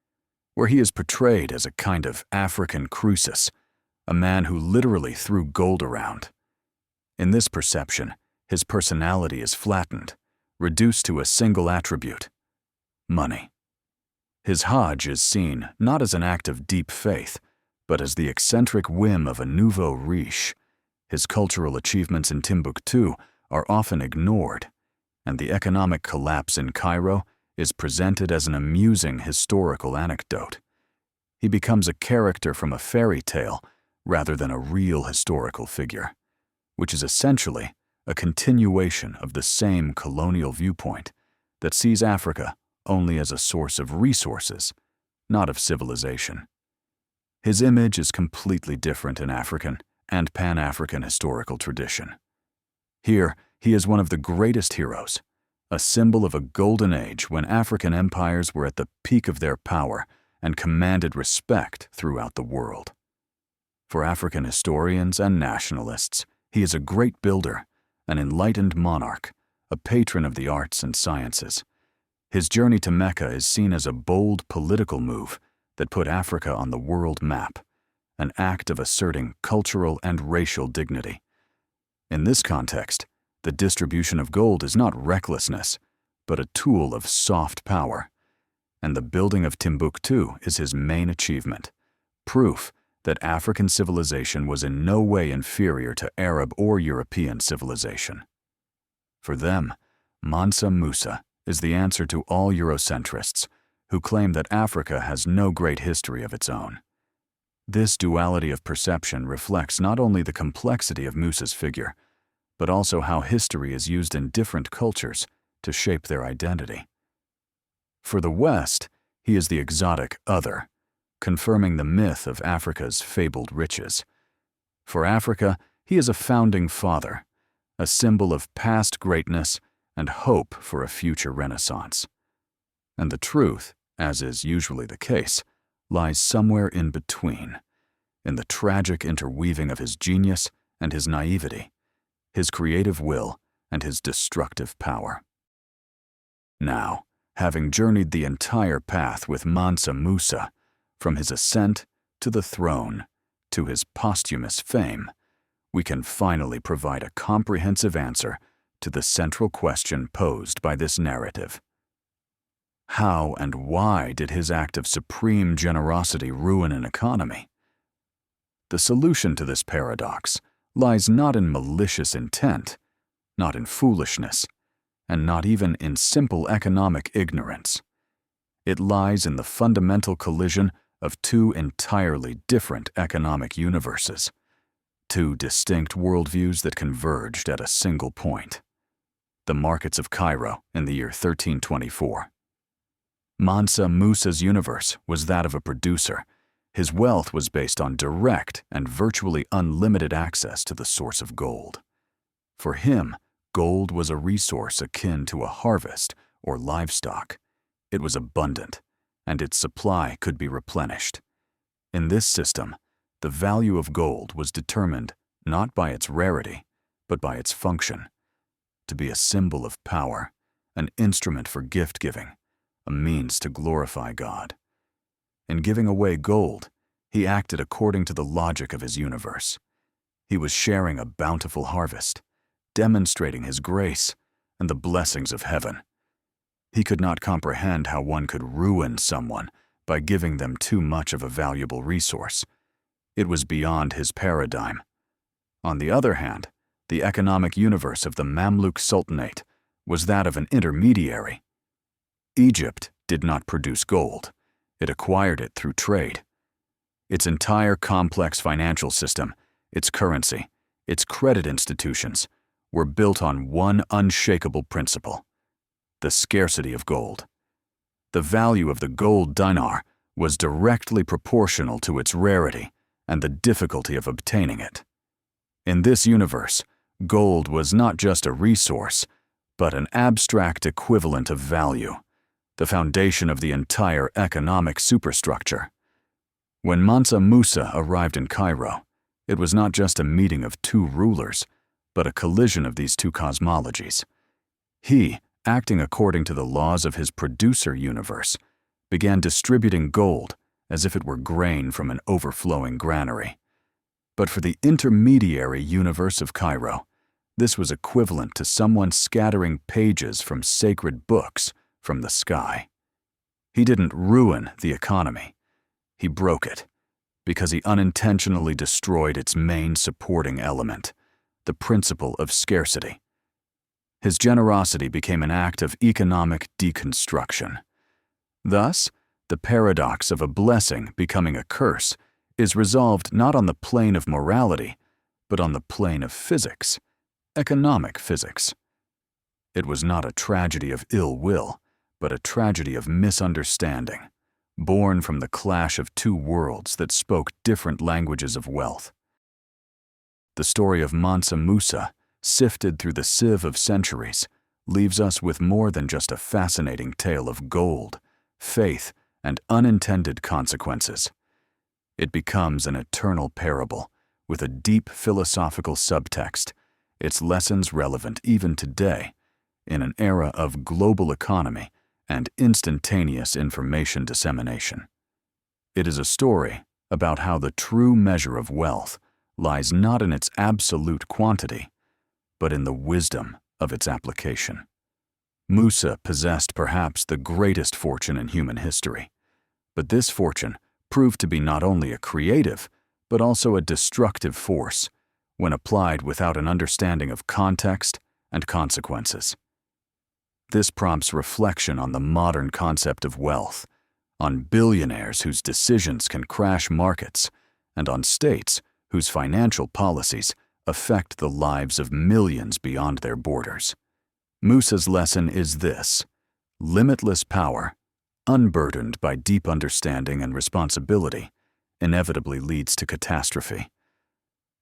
where he is portrayed as a kind of African Croesus, a man who literally threw gold around. In this perception, his personality is flattened, reduced to a single attribute: money. His Hajj is seen not as an act of deep faith, but as the eccentric whim of a nouveau riche. His cultural achievements in Timbuktu are often ignored, and the economic collapse in Cairo is presented as an amusing historical anecdote. He becomes a character from a fairy tale rather than a real historical figure, which is essentially a continuation of the same colonial viewpoint that sees Africa only as a source of resources, not of civilization. His image is completely different in African and Pan-African historical tradition. Here, he is one of the greatest heroes, a symbol of a golden age when African empires were at the peak of their power and commanded respect throughout the world. For African historians and nationalists, he is a great builder, an enlightened monarch, a patron of the arts and sciences. His journey to Mecca is seen as a bold political move that put Africa on the world map, an act of asserting cultural and racial dignity. In this context, the distribution of gold is not recklessness, but a tool of soft power, and the building of Timbuktu is his main achievement, proof that African civilization was in no way inferior to Arab or European civilization. For them, Mansa Musa is the answer to all Eurocentrists who claim that Africa has no great history of its own. This duality of perception reflects not only the complexity of Musa's figure, but also how history is used in different cultures to shape their identity. For the West, he is the exotic other, confirming the myth of Africa's fabled riches. For Africa, he is a founding father, a symbol of past greatness and hope for a future renaissance. And the truth, as is usually the case, lies somewhere in between, in the tragic interweaving of his genius and his naivety, his creative will and his destructive power. Now, having journeyed the entire path with Mansa Musa, from his ascent to the throne, to his posthumous fame, we can finally provide a comprehensive answer to the central question posed by this narrative. How and why did his act of supreme generosity ruin an economy? The solution to this paradox lies not in malicious intent, not in foolishness, and not even in simple economic ignorance. It lies in the fundamental collision of two entirely different economic universes, two distinct worldviews that converged at a single point. The markets of Cairo in the year 1324. Mansa Musa's universe was that of a producer. His wealth was based on direct and virtually unlimited access to the source of gold. For him, gold was a resource akin to a harvest or livestock. It was abundant, and its supply could be replenished. In this system, the value of gold was determined not by its rarity, but by its function, to be a symbol of power, an instrument for gift-giving, a means to glorify God. In giving away gold, he acted according to the logic of his universe. He was sharing a bountiful harvest, demonstrating his grace and the blessings of heaven. He could not comprehend how one could ruin someone by giving them too much of a valuable resource. It was beyond his paradigm. On the other hand, the economic universe of the Mamluk Sultanate was that of an intermediary. Egypt did not produce gold. It acquired it through trade. Its entire complex financial system, its currency, its credit institutions, were built on one unshakable principle: the scarcity of gold. The value of the gold dinar was directly proportional to its rarity and the difficulty of obtaining it. In this universe, gold was not just a resource, but an abstract equivalent of value, the foundation of the entire economic superstructure. When Mansa Musa arrived in Cairo, it was not just a meeting of two rulers, but a collision of these two cosmologies. He, acting according to the laws of his producer universe, began distributing gold as if it were grain from an overflowing granary. But for the intermediary universe of Cairo, this was equivalent to someone scattering pages from sacred books from the sky. He didn't ruin the economy. He broke it, because he unintentionally destroyed its main supporting element, the principle of scarcity. His generosity became an act of economic deconstruction. Thus, the paradox of a blessing becoming a curse is resolved not on the plane of morality, but on the plane of physics, economic physics. It was not a tragedy of ill will, but a tragedy of misunderstanding, born from the clash of two worlds that spoke different languages of wealth. The story of Mansa Musa, sifted through the sieve of centuries, leaves us with more than just a fascinating tale of gold, faith, and unintended consequences. It becomes an eternal parable with a deep philosophical subtext, its lessons relevant even today, in an era of global economy and instantaneous information dissemination. It is a story about how the true measure of wealth lies not in its absolute quantity, but in the wisdom of its application. Musa possessed perhaps the greatest fortune in human history, but this fortune proved to be not only a creative, but also a destructive force when applied without an understanding of context and consequences. This prompts reflection on the modern concept of wealth, on billionaires whose decisions can crash markets, and on states whose financial policies affect the lives of millions beyond their borders. Musa's lesson is this: limitless power, unburdened by deep understanding and responsibility, inevitably leads to catastrophe.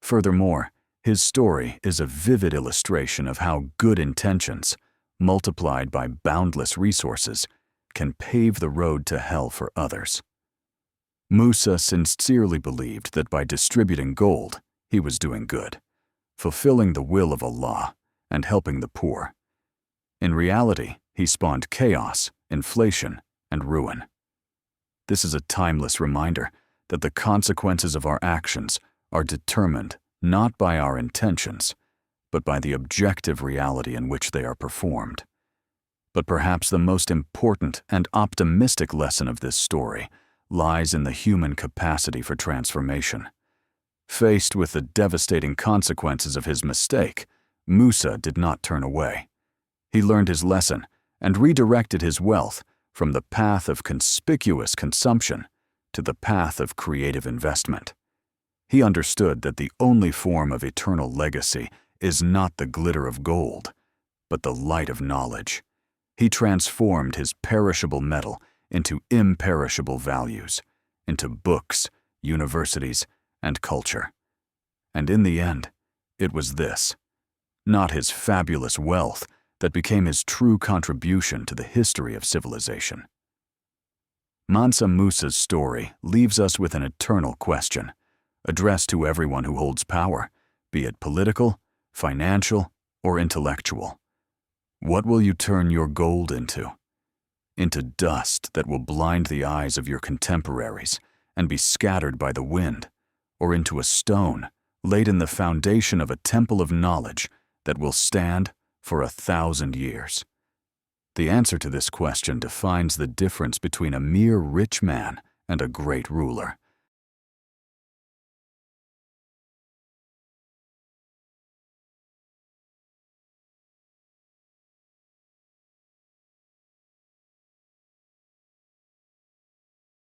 Furthermore, his story is a vivid illustration of how good intentions, multiplied by boundless resources, can pave the road to hell for others. Musa sincerely believed that by distributing gold, he was doing good, fulfilling the will of Allah and helping the poor. In reality, he spawned chaos, inflation, and ruin. This is a timeless reminder that the consequences of our actions are determined not by our intentions, but by the objective reality in which they are performed. But perhaps the most important and optimistic lesson of this story lies in the human capacity for transformation. Faced with the devastating consequences of his mistake, Musa did not turn away. He learned his lesson and redirected his wealth from the path of conspicuous consumption to the path of creative investment. He understood that the only form of eternal legacy is not the glitter of gold, but the light of knowledge. He transformed his perishable metal into imperishable values, into books, universities, and culture. And in the end, it was this, not his fabulous wealth, that became his true contribution to the history of civilization. Mansa Musa's story leaves us with an eternal question, addressed to everyone who holds power, be it political, financial, or intellectual. What will you turn your gold into? Into dust that will blind the eyes of your contemporaries and be scattered by the wind, or into a stone laid in the foundation of a temple of knowledge that will stand for 1,000 years? The answer to this question defines the difference between a mere rich man and a great ruler.